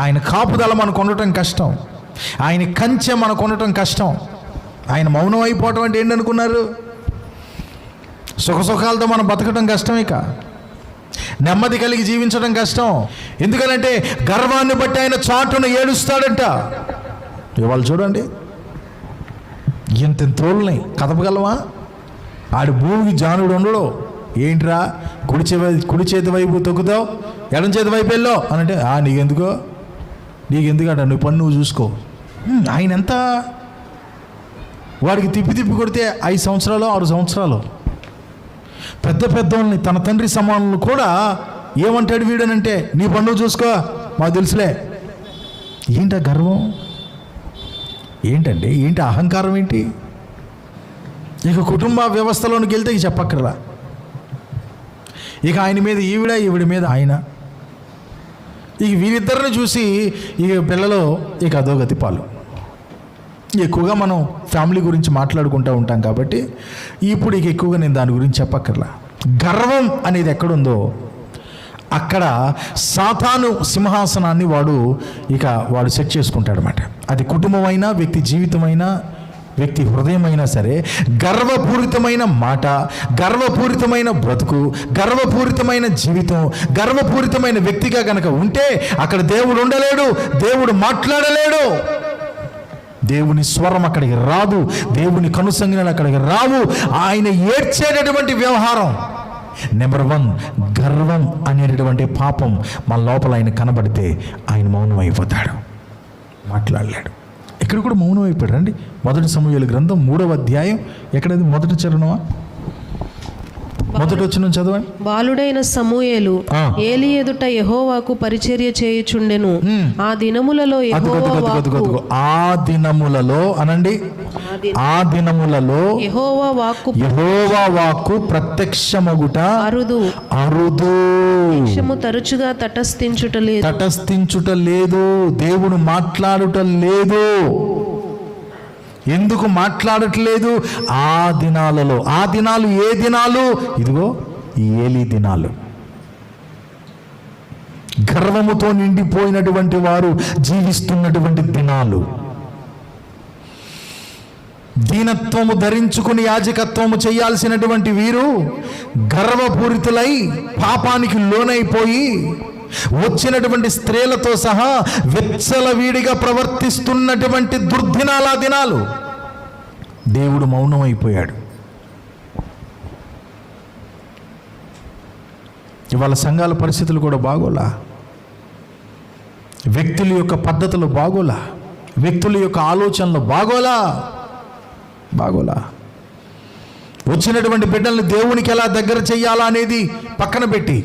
ఆయన కాపుదల మనకు ఉండటం కష్టం, ఆయన కంచె మనకు ఉండటం కష్టం. ఆయన మౌనం అయిపోవటం అంటే ఏంటనుకున్నారు? సుఖసుఖాలతో మనం బతకటం కష్టం, ఇక నెమ్మది కలిగి జీవించడం కష్టం. ఎందుకనంటే గర్వాన్ని బట్టి ఆయన చాటున ఏడుస్తాడంట. ఇవాళ చూడండి, ఇంత తోళ్ళని కదపగలవా? ఆడి భూమికి జానుడు ఉండడు. ఏంట్రా కుడి చేతి వైపు తొక్కుతావు, ఎడం చేతి వైపు వెళ్ళావు అని అంటే నీకెందుకట, నువ్వు పని నువ్వు చూసుకో. ఆయన ఎంత వాడికి తిప్పి కొడితే 5 సంవత్సరాలు 6 సంవత్సరాలు. పెద్దోళ్ళని తన తండ్రి సమానులు కూడా ఏమంటాడు వీడనంటే, నీ పని నువ్వు చూసుకో, మాకు తెలుసులే. ఏంటి గర్వం? ఏంటండి? ఏంటి అహంకారం? ఏంటి? ఇక కుటుంబ వ్యవస్థలోనికి వెళ్తే ఇక చెప్పక్కర్లా. ఇక ఆయన మీద ఈవిడి మీద ఆయన. ఇక వీరిద్దరిని చూసి ఇక పిల్లలు ఇక అధోగతి పాలు. ఎక్కువగా మనం ఫ్యామిలీ గురించి మాట్లాడుకుంటూ ఉంటాం కాబట్టి ఇప్పుడు ఇక ఎక్కువగా నేను దాని గురించి చెప్పక్కర్లా. గర్వం అనేది ఎక్కడుందో అక్కడ సాతాను సింహాసనాన్ని వాడు సెట్ చేసుకుంటాడనమాట. అది కుటుంబమైనా, వ్యక్తి జీవితమైనా, వ్యక్తి హృదయమైనా సరే, గర్వపూరితమైన మాట, గర్వపూరితమైన బ్రతుకు, గర్వపూరితమైన జీవితం, గర్వపూరితమైన వ్యక్తిగా గనక ఉంటే అక్కడ దేవుడు ఉండలేడు, దేవుడు మాట్లాడలేడు. దేవుని స్వరం అక్కడికి రాదు, దేవుని కనుసంజ్ఞలు అక్కడికి రావు. ఆయన ఏడ్చేటటువంటి వ్యవహారం నెంబర్ 1, గర్వం అనేటటువంటి పాపం మన లోపల ఆయన కనబడితే ఆయన మౌనం అయిపోతాడు, మాట్లాడలేడు. ఇక్కడ కూడా మౌనం అయిపోయాడు. రండి 1 సమూయేలు గ్రంథం 3వ అధ్యాయం, ఎక్కడది? మొదటి చరణమా, మొదటి వచనం చదవండి. బాలుడైన సమూయేలు ఏలి ఎదుట యెహోవాకు పరిచర్య చేయుచుండెను. ఆ దినములలో ఆ దినములలో అనండి, ఆ దినములలో యెహోవా వాక్కు ప్రత్యక్షమగుట అరుదు. తరచుగా తటస్థించుట లేదు. దేవుడు మాట్లాడుట లేదు. ఎందుకు మాట్లాడట్లేదు? ఆ దినాలలో. ఆ దినాలు ఏ దినాలు? ఇదిగో ఈ ఏలీ దినాలు. గర్వముతో నిండిపోయినటువంటి వారు జీవిస్తున్నటువంటి దినాలు. దీనత్వము ధరించుకుని యాజకత్వము చేయాల్సినటువంటి వీరు గర్వపూరితులై పాపానికి లోనైపోయి వచ్చినటువంటి స్త్రీలతో సహా విచ్చలవిడిగా ప్రవర్తిస్తున్నటువంటి దుర్దినాల దినాలు. దేవుడు మౌనం అయిపోయాడు. ఇవాళ సంఘాల పరిస్థితులు కూడా బాగోలా, వ్యక్తుల యొక్క పద్ధతులు బాగోలా, వ్యక్తుల యొక్క ఆలోచనలు బాగోలా. వచ్చినటువంటి బిడ్డల్ని దేవునికి ఎలా దగ్గర చెయ్యాలా అనేది పక్కన పెట్టి,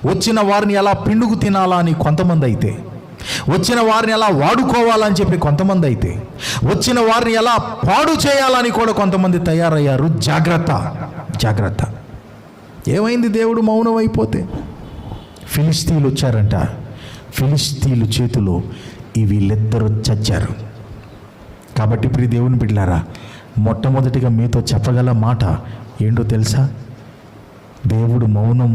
వచ్చిన వారిని ఎలా పిండుకు తినాలా అని కొంతమంది అయితే, వచ్చిన వారిని ఎలా వాడుకోవాలని చెప్పి కొంతమంది అయితే, వచ్చిన వారిని ఎలా పాడు చేయాలని కూడా కొంతమంది తయారయ్యారు. జాగ్రత్త. ఏమైంది? దేవుడు మౌనం అయిపోతే ఫిలిస్తీన్లు వచ్చారంట. ఫిలిస్తీన్లు చేతిలో వీళ్ళిద్దరూ చచ్చారు. కాబట్టి ఇప్పుడు దేవుని బిడ్డలారా, మొట్టమొదటిగా మీతో చెప్పగల మాట ఏంటో తెలుసా? దేవుడు మౌనం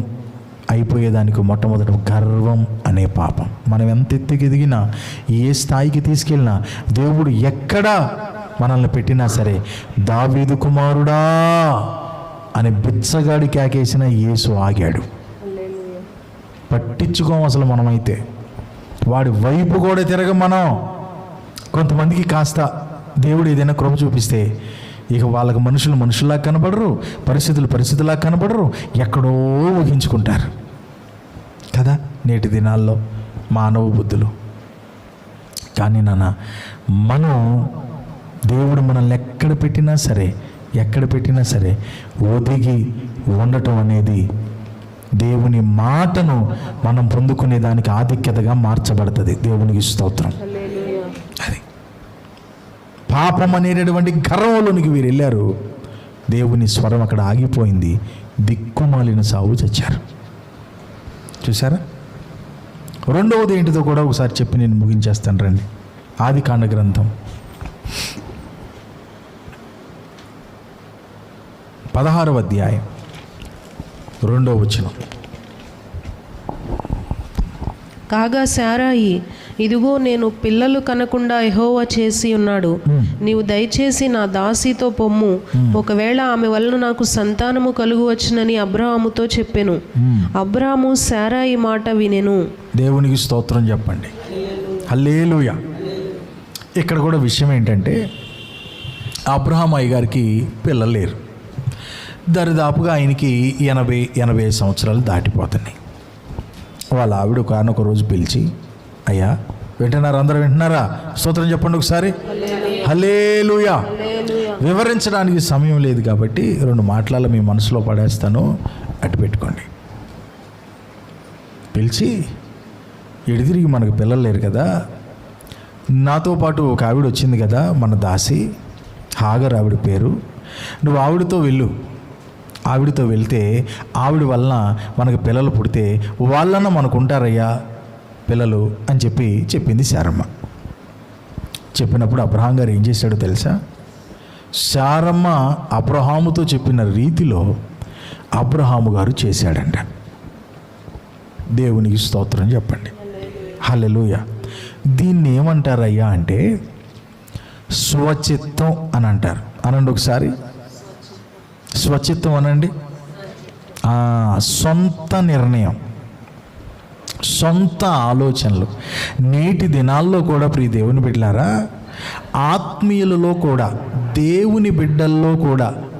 అయిపోయేదానికి మొట్టమొదటి గర్వం అనే పాపం. మనం ఎంత ఎత్తుకెదిగినా, ఏ స్థాయికి తీసుకెళ్ళినా, దేవుడు ఎక్కడ మనల్ని పెట్టినా సరే, దావీదు కుమారుడా అని బిచ్చగాడి కేకేసిన యేసు ఆగాడు. పట్టించుకోం అసలు మనమైతే. వాడి వైపు కూడా తిరగం మనం. కొంతమందికి కాస్త దేవుడు ఏదైనా కృప చూపిస్తే ఇక వాళ్ళకి మనుషులా కనబడరు, పరిస్థితులా కనబడరు, ఎక్కడో ఊహించుకుంటారు కదా నేటి దినాల్లో మానవ బుద్ధులు. కానీ మనం దేవుడు మనల్ని ఎక్కడ పెట్టినా సరే ఒదిగి ఉండటం అనేది దేవుని మాటను మనం పొందుకునే దానికి ఆధిక్యతగా మార్చబడుతుంది. దేవునికి స్తోత్రం. అది పాపం అనేటటువంటి గర్వంలోనికి వీరు వెళ్ళారు. దేవుని స్వరం అక్కడ ఆగిపోయింది. దిక్కుమాలిన సావు చచ్చారు. చూసారా? రెండవది ఏంటిదో కూడా ఒకసారి చెప్పి నేను ముగించేస్తాను. రండి, ఆదికాండ గ్రంథం 16వ అధ్యాయం 2వ వచనం. కాగా శారాయి, ఇదిగో నేను పిల్లలు కనకుండా యెహోవా చేసి ఉన్నాడు. నీవు దయచేసి నా దాసితో పొమ్ము, ఒకవేళ ఆమె వలన నాకు సంతానము కలుగువచ్చునని అబ్రాహాముతో చెప్పెను. అబ్రాహాము శారాయి మాట వినెను. దేవునికి స్తోత్రం చెప్పండి. హల్లెలూయా. ఇక్కడ కూడా విషయం ఏంటంటే, అబ్రహాం అయ్య గారికి పిల్లలు లేరు. దరిదాపుగా ఆయనకి 80 సంవత్సరాలు దాటిపోతున్నాయి. వాళ్ళ ఆవిడ ఒక రోజు పిలిచి, అయ్యా వింటున్నారా? అందరూ వింటున్నారా? స్తోత్రం చెప్పండి ఒకసారి. హల్లెలూయా. వివరించడానికి సమయం లేదు కాబట్టి 2 మాటలలో మీ మనసులో పడేస్తాను, అటు పెట్టుకోండి. పిలిచి, ఎడితిరిగి మనకు పిల్లలు లేరు కదా, నాతో పాటు ఒక ఆవిడ వచ్చింది కదా, మన దాసి హాగర్ ఆవిడ పేరు, నువ్వు ఆవిడతో వెళ్ళు. ఆవిడతో వెళ్తే ఆవిడ వలన మనకు పిల్లలు పుడితే వాళ్ళన్న మనకు ఉంటారయ్యా పిల్లలు అని చెప్పింది శారమ్మ. చెప్పినప్పుడు అబ్రహాం గారు ఏం చేశాడో తెలుసా? శారమ్మ అబ్రహాముతో చెప్పిన రీతిలో అబ్రహాము గారు చేశాడంట. దేవునికి స్తోత్రం చెప్పండి. హల్లెలూయా. దీన్ని ఏమంటారయ్యా అంటే స్వచిత్తం అని అంటారు. అనండి ఒకసారి, స్వచిత్తం అనండి. సొంత నిర్ణయం, సొంత ఆలోచనలు. నేటి దినాల్లో కూడా ప్రియ దేవుని బిడ్డలారా, ఆత్మీయులలో కూడా, దేవుని బిడ్డల్లో కూడా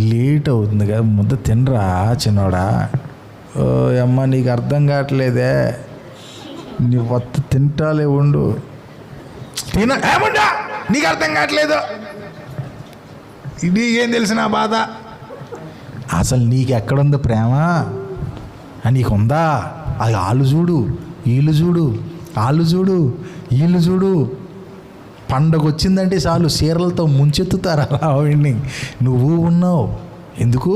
లేట్ అవుతుంది కదా, ముద్ద తినరా చిన్నోడా. ఓ అమ్మ నీకు అర్థం కావట్లేదే, నీ వత్త తింటాలే ఉండు, ఏమంటా నీకు అర్థం కావట్లేదు, ఇది ఏం తెలిసిన బాధ. అసలు నీకు ఎక్కడుందో ప్రేమ, నీకుందా? అది వాళ్ళు చూడు, వీళ్ళు చూడు, వాళ్ళు చూడు, వీళ్ళు చూడు. పండగ వచ్చిందంటే చాలు చీరలతో ముంచెత్తుతారు అలా ఆవిడ్ని. నువ్వు ఉన్నావు ఎందుకు?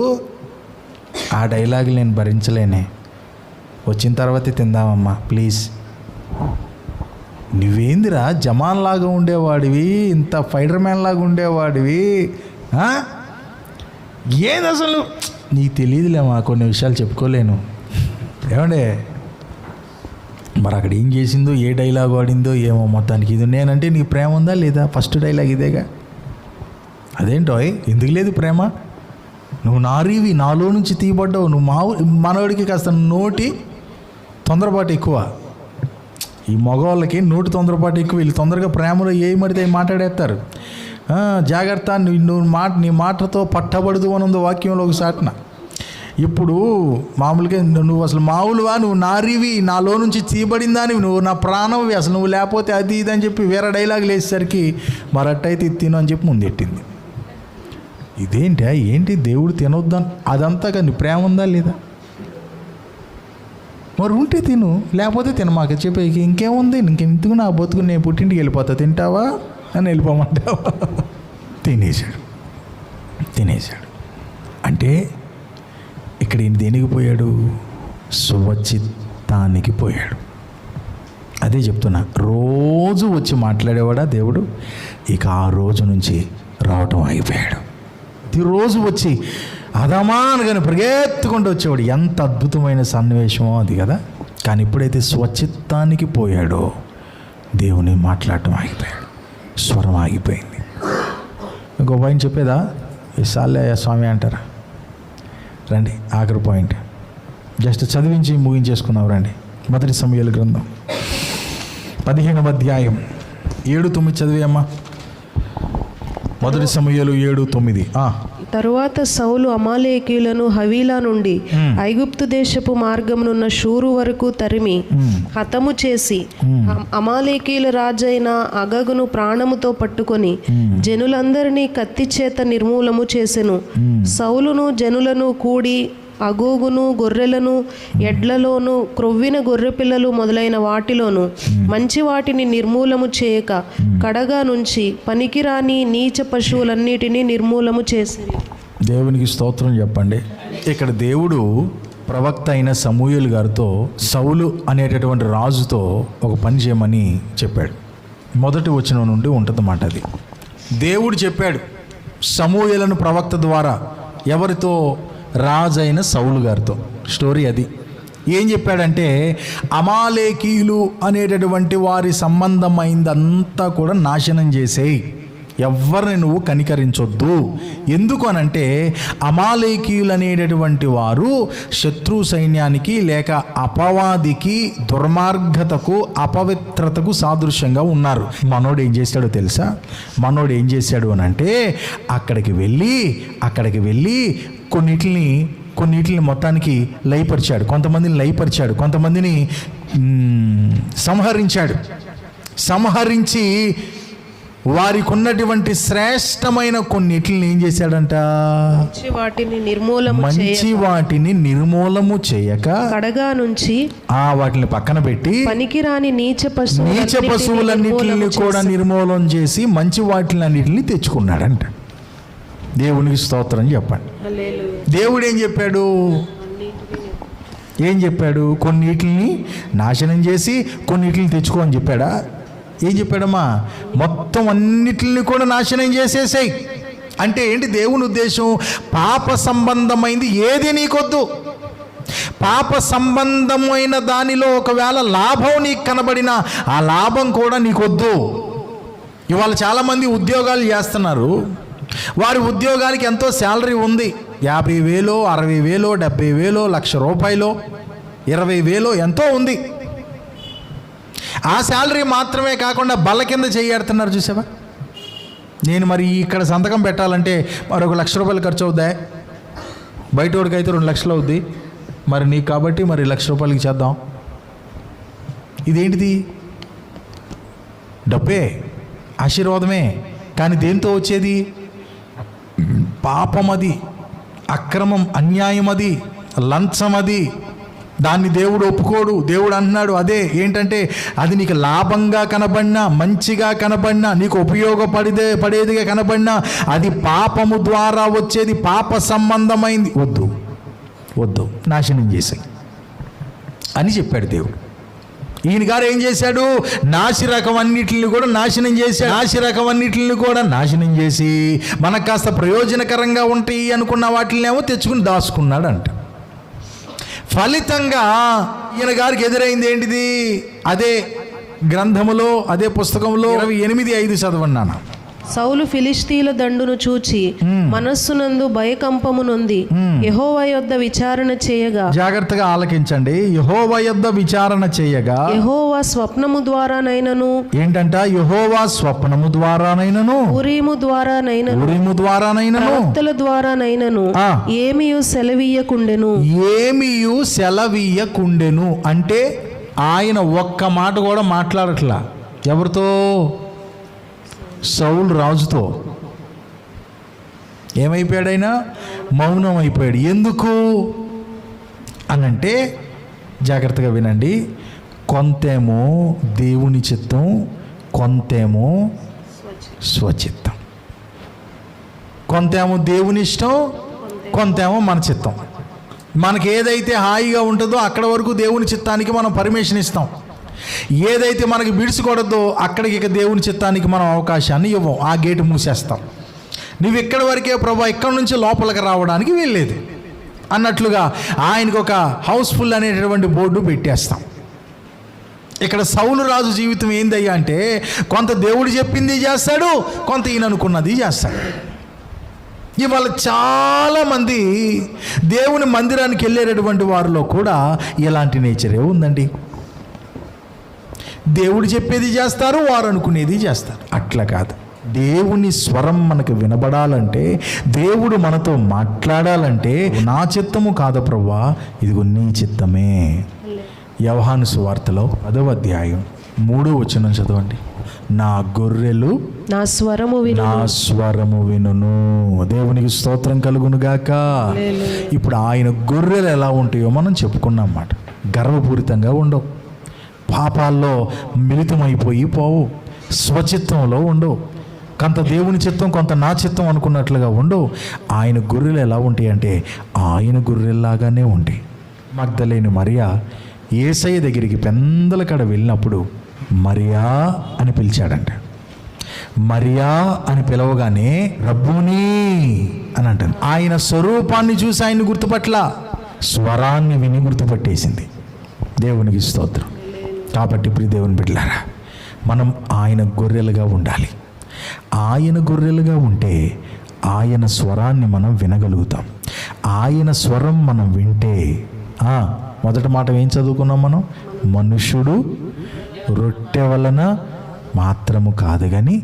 ఆ డైలాగ్ నేను భరించలేనే. వచ్చిన తర్వాతే తిందామమ్మా ప్లీజ్. నువ్వేందిరా జమాన్ లాగా ఉండేవాడివి, ఇంత ఫైడర్ మ్యాన్ లాగా ఉండేవాడివి, ఏది అసలు నీకు తెలియదులేమా, కొన్ని విషయాలు చెప్పుకోలేను. ఏమండే మరి అక్కడ ఏం చేసిందో, ఏ డైలాగ్ వాడిందో ఏమో, మొత్తానికి ఇది నేనంటే నీకు ప్రేమ ఉందా లేదా? ఫస్ట్ డైలాగ్ ఇదేగా. అదేంటో ఎందుకు లేదు ప్రేమ? నువ్వు నారీవి, నాలో నుంచి తీయబడ్డావు. నువ్వు మనవాడికి కాస్త నోటి తొందరపాటు ఎక్కువ. ఈ మగవాళ్ళకి నోటి తొందరపాటు ఎక్కువ. వీళ్ళు తొందరగా ప్రేమలో ఏమడితే మాట్లాడేస్తారు. జాగ్రత్త, నీ మాటతో పట్టబడదు అని ఉంది వాక్యంలో ఒక సాటన. ఇప్పుడు మామూలుగా నువ్వు అసలు మామూలువా, నువ్వు నారివి, నాలో నుంచి తీయబడిందాని, నువ్వు నా ప్రాణంవి, అసలు నువ్వు లేకపోతే అది ఇది అని చెప్పి వేరే డైలాగులు వేసేసరికి మరట్టయితే తిను అని చెప్పి ముందెట్టింది. ఏంటి దేవుడు తినొద్దాను అదంతా కానీ ప్రేమ ఉందా లేదా? మరి ఉంటే తిను, లేకపోతే తినమాక చెప్పే ఇంకేముంది, ఇంకెందుకు నా బతుకు, నేను పుట్టింటికి వెళ్ళిపోతా, తింటావా అని వెళ్ళిపోమంటావా? తినేశాడు. అంటే ఇక్కడ ఈయన దేనికి పోయాడు? స్వచిత్తానికి పోయాడు. అదే చెప్తున్నా, రోజు వచ్చి మాట్లాడేవాడా దేవుడు? ఇక ఆ రోజు నుంచి రావటం ఆగిపోయాడు. రోజు వచ్చి అదమా అనగానే పరిగెత్తుకుంటూ వచ్చేవాడు. ఎంత అద్భుతమైన సన్నివేశమో అది కదా. కానీ ఎప్పుడైతే స్వచిత్తానికి పోయాడో దేవుని మాట్లాడటం ఆగిపోయాడు, స్వరం ఆగిపోయింది. ఇంకో పాయింట్ చెప్పేదా? సాలే స్వామి అంటారా? రండి, ఆఖరి పాయింట్ జస్ట్ చదివించి ముగించేసుకున్నాం. రండి, 1 సమూయేలు గ్రంథం 15వ అధ్యాయం 7-9 చదివేయమ్మా. 1 సమూయేలు 7-9. తరువాత సౌలు అమాలేకీయులను హవీలా నుండి ఐగుప్తు దేశపు మార్గమునున్న షూరు వరకు తరిమి హతము చేసి అమాలేకీయుల రాజైన అగగును ప్రాణముతో పట్టుకొని జనులందరినీ కత్తి చేత నిర్మూలము చేసెను. సౌలును జనులను కూడి అగోగును, గొర్రెలను, ఎడ్లలోను, క్రొవ్విన గొర్రెపిల్లలు మొదలైన వాటిలోను మంచి వాటిని నిర్మూలము చేయక కడగా నుంచి పనికిరాని నీచ పశువులన్నిటినీ నిర్మూలము చేసిరి. దేవునికి స్తోత్రం చెప్పండి. ఇక్కడ దేవుడు ప్రవక్త అయిన సమూయేలు గారితో సౌలు అనేటటువంటి రాజుతో ఒక పని చేయమని చెప్పాడు. మొదటి వచనం నుండి ఉంటుందన్నమాట. అది దేవుడు చెప్పాడు సమూయేలును ప్రవక్త ద్వారా. ఎవరితో? రాజు అయిన సౌలు గారితో. స్టోరీ అది. ఏం చెప్పాడంటే, అమాలేకీయులు అనేటటువంటి వారి సంబంధమైందంతా కూడా నాశనం చేసేయి, ఎవరిని నువ్వు కనికరించొద్దు. ఎందుకు అనంటే, అమాలేకీయులు అనేటటువంటి వారు శత్రు సైన్యానికి లేక అపవాదికి, దుర్మార్గతకు, అపవిత్రతకు సాదృశ్యంగా ఉన్నారు. మనోడు ఏం చేశాడో తెలుసా? మనోడు ఏం చేశాడు అనంటే, అక్కడికి వెళ్ళి కొన్నిటిని మొత్తానికి లయపరిచాడు, కొంతమందిని లయపరిచాడు, కొంతమందిని సంహరించి వారికి ఉన్నటువంటి శ్రేష్టమైన కొన్నిటిని ఏం చేశాడంట? మంచి వాటిని నిర్మూలము చేయక కడగా నుంచి వాటిని పక్కన పెట్టి పనికిరాని నీచ పశువులన్నిటిని కూడా నిర్మూలన చేసి మంచి వాటిలన్నిటిని తెచ్చుకున్నాడంట. దేవునికి స్తోత్రం చెప్పండి. దేవుడు ఏం చెప్పాడు? కొన్నిటిని నాశనం చేసి కొన్నిటిని తెచ్చుకో అని చెప్పాడా? ఏం చెప్పాడమ్మా? మొత్తం అన్నిటిని కూడా నాశనం చేసేసాయి. అంటే ఏంటి దేవుని ఉద్దేశం? పాప సంబంధమైంది ఏది నీకొద్దు. పాప సంబంధమైన దానిలో ఒకవేళ లాభం నీకు కనబడినా ఆ లాభం కూడా నీకొద్దు. ఇవాళ చాలామంది ఉద్యోగాలు చేస్తున్నారు. వారి ఉద్యోగానికి ఎంతో శాలరీ ఉంది. 50,000, 60,000, 70,000, ₹1,00,000, 20,000 ఎంతో ఉంది. ఆ శాలరీ మాత్రమే కాకుండా బల్ల కింద చేయాడుతున్నారు చూసావా? నేను మరి ఇక్కడ సంతకం పెట్టాలంటే మరి ₹1,00,000 ఖర్చు అవుద్దా? బయట వాడికైతే 2 లక్షలు అవుద్ది. మరి నీకు కాబట్టి మరి ₹1,00,000 చేద్దాం. ఇదేంటిది? డబ్బే, ఆశీర్వాదమే, కానీ దేంతో వచ్చేది? పాపం అది, అక్రమం, అన్యాయం అది, లంచం అది. దాన్ని దేవుడు ఒప్పుకోడు. దేవుడు అంటున్నాడు అదే ఏంటంటే అది నీకు లాభంగా కనబడినా, మంచిగా కనబడినా, నీకు పడేదిగా కనబడినా అది పాపము ద్వారా వచ్చేది, పాప సంబంధమైంది. వద్దు వద్దు, నాశనం చేసాయి అని చెప్పాడు దేవుడు. ఈయన గారు ఏం చేశాడు? నాసిరకం అన్నిటిని కూడా నాశనం చేశాడు. నాసిరకం అన్నిటిని కూడా నాశనం చేసి మనకు కాస్త ప్రయోజనకరంగా ఉంటాయి అనుకున్న వాటినేమో తెచ్చుకుని దాచుకున్నాడు అంట. ఫలితంగా ఈయన గారికి ఎదురైంది ఏంటిది? అదే గ్రంథములో, అదే పుస్తకంలో 28:5 చదవండి నాన్న. సౌలు ఫిలిష్తీల దండును చూచి మనస్సునందు భయకంపము నొంది యెహోవా యొద్ద విచారణ చేయగా, జాగ్రత్తగా ఆలకించండి, యెహోవా యొద్ద విచారణ చేయగా, యెహోవా స్వప్నము ద్వారానైనను, ఏంటంట? యెహోవా స్వప్నము ద్వారానైనను, ఊరీము ద్వారానైనను, ఊరీము ద్వారానైనను, ప్రవక్తల ద్వారానైనను ఏమియు సెలవీయకుండెను. ఏమియు సెలవీయకుండెను అంటే ఆయన ఒక్క మాట కూడా మాట్లాడట్లా. ఎవరితో? సౌలు రాజుతో. ఏమైపోయాడు ఆయన? మౌనం అయిపోయాడు. ఎందుకు అనంటే జాగ్రత్తగా వినండి, కొంతేమో దేవుని చిత్తం, కొంతేమో స్వచిత్తం. కొంతేమో దేవుని ఇష్టం, కొంతేమో మన చిత్తం. మనకి ఏదైతే హాయిగా ఉంటుందో అక్కడ వరకు దేవుని చిత్తానికి మనం పర్మిషన్ ఇస్తాం. ఏదైతే మనకి బిడుచుకూడదో అక్కడికి ఇక దేవుని చిత్తానికి మనం అవకాశాన్ని ఇవ్వం, ఆ గేటు మూసేస్తాం. నువ్వు ఇక్కడి వరకే ప్రభా, ఇక్కడి నుంచి లోపలికి రావడానికి వీల్లేదు అన్నట్లుగా ఆయనకు ఒక హౌస్ఫుల్ అనేటటువంటి బోర్డు పెట్టేస్తాం. ఇక్కడ సౌలు రాజు జీవితం ఏందయ్యా అంటే కొంత దేవుడు చెప్పింది చేస్తాడు, కొంత ఈయన అనుకున్నది చేస్తాడు. ఇవాళ చాలామంది దేవుని మందిరానికి వెళ్ళేటటువంటి వారిలో కూడా ఇలాంటి నేచరే ఉందండి. దేవుడు చెప్పేది చేస్తారు, వారు అనుకునేది చేస్తారు. అట్లా కాదు. దేవుని స్వరం మనకు వినబడాలంటే, దేవుడు మనతో మాట్లాడాలంటే, నా చిత్తము కాదు ప్రభువా, ఇదిగో నీ చిత్తమే. యోహాను సువార్తలో 10వ అధ్యాయం 3వ వచనం చదవండి. నా గొర్రెలు నా స్వరము వినును. దేవునికి స్తోత్రం కలుగును గాక. ఇప్పుడు ఆయన గొర్రెలు ఎలా ఉంటాయో మనం చెప్పుకున్నాం మాట. గర్వపూరితంగా ఉండవు, పాపాల్లో మిళితమైపోయి పోవు, స్వచిత్తంలో ఉండవు, కొంత దేవుని చిత్తం కొంత నా చిత్తం అనుకున్నట్లుగా ఉండవు. ఆయన గొర్రెలు ఎలా ఉంటాయి అంటే ఆయన గొర్రెల్లాగానే ఉంటాయి. మగ్దలేని మరియా యేసయ్య దగ్గరికి పెందల కాడ వెళ్ళినప్పుడు మరియా అని పిలిచాడంట. మరియా అని పిలవగానే రబ్బూనీ అని అంటాను. ఆయన స్వరూపాన్ని చూసి ఆయన్ని గుర్తుపట్ల, స్వరాన్ని విని గుర్తుపట్టేసింది. దేవునికి స్తోత్రం. కాబట్టి ఇప్పుడు దేవుని బిడ్డలారా, మనం ఆయన గొర్రెలుగా ఉండాలి. ఆయన గొర్రెలుగా ఉంటే ఆయన స్వరాన్ని మనం వినగలుగుతాం. ఆయన స్వరం మనం వింటే మొదటి మాట ఏం చదువుకున్నాం మనం? మనుష్యుడు రొట్టె వలన మాత్రము కాదు కానీ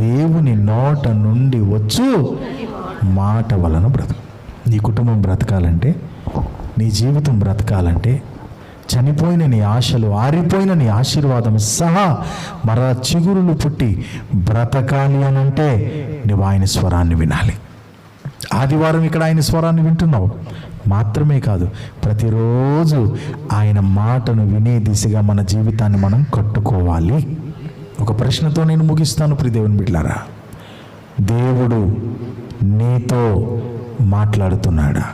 దేవుని నోట నుండి వచ్చు మాట వలన బ్రతుకు. నీ కుటుంబం బ్రతకాలంటే, నీ జీవితం బ్రతకాలంటే, చనిపోయిన నీ ఆశలు, ఆరిపోయిన నీ ఆశీర్వాదం సహా మరలా చిగురులు పుట్టి బ్రతకాలి అని అంటే నువ్వు ఆయన స్వరాన్ని వినాలి. ఆదివారం ఇక్కడ ఆయన స్వరాన్ని వింటున్నావు మాత్రమే కాదు, ప్రతిరోజు ఆయన మాటను వినే దిశగా మన జీవితాన్ని మనం కట్టుకోవాలి. ఒక ప్రశ్నతో నేను ముగిస్తాను ప్రియ దేవుని బిడ్డలారా. దేవుడు నీతో మాట్లాడుతున్నాడా?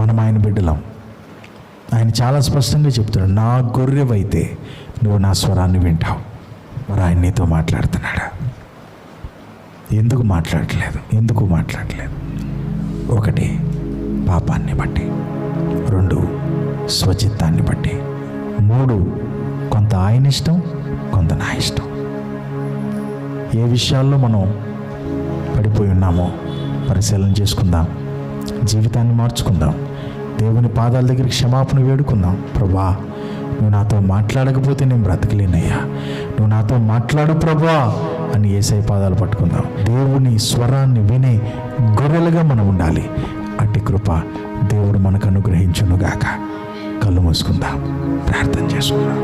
మనం ఆయన బిడ్డలం. ఆయన చాలా స్పష్టంగా చెప్తాడు, నా గొర్రెవైతే నువ్వు నా స్వరాన్ని వింటావు. మరి ఆయన నీతో మాట్లాడుతున్నాడా? ఎందుకు మాట్లాడట్లేదు? ఒకటి, పాపాన్ని బట్టి. 2, స్వచిత్తాన్ని బట్టి. 3, కొంత ఆయన ఇష్టం, కొంత నా ఇష్టం. ఏ విషయాల్లో మనం పడిపోయి ఉన్నామో పరిశీలన చేసుకుందాం, జీవితాన్ని మార్చుకుందాం, దేవుని పాదాల దగ్గర క్షమాపణ వేడుకుందాం. ప్రభువా, నువ్వు నాతో మాట్లాడకపోతే నేను బ్రతకలేనయ్యా, నువ్వు నాతో మాట్లాడు ప్రభువా అని యేసయ్య పాదాలు పట్టుకుందాం. దేవుని స్వరాన్ని వినే గొర్రెలుగా మనం ఉండాలి. అట్టి కృప దేవుడు మనకు అనుగ్రహించునుగాక. కళ్ళు మూసుకుందాం, ప్రార్థన చేసుకుందాం.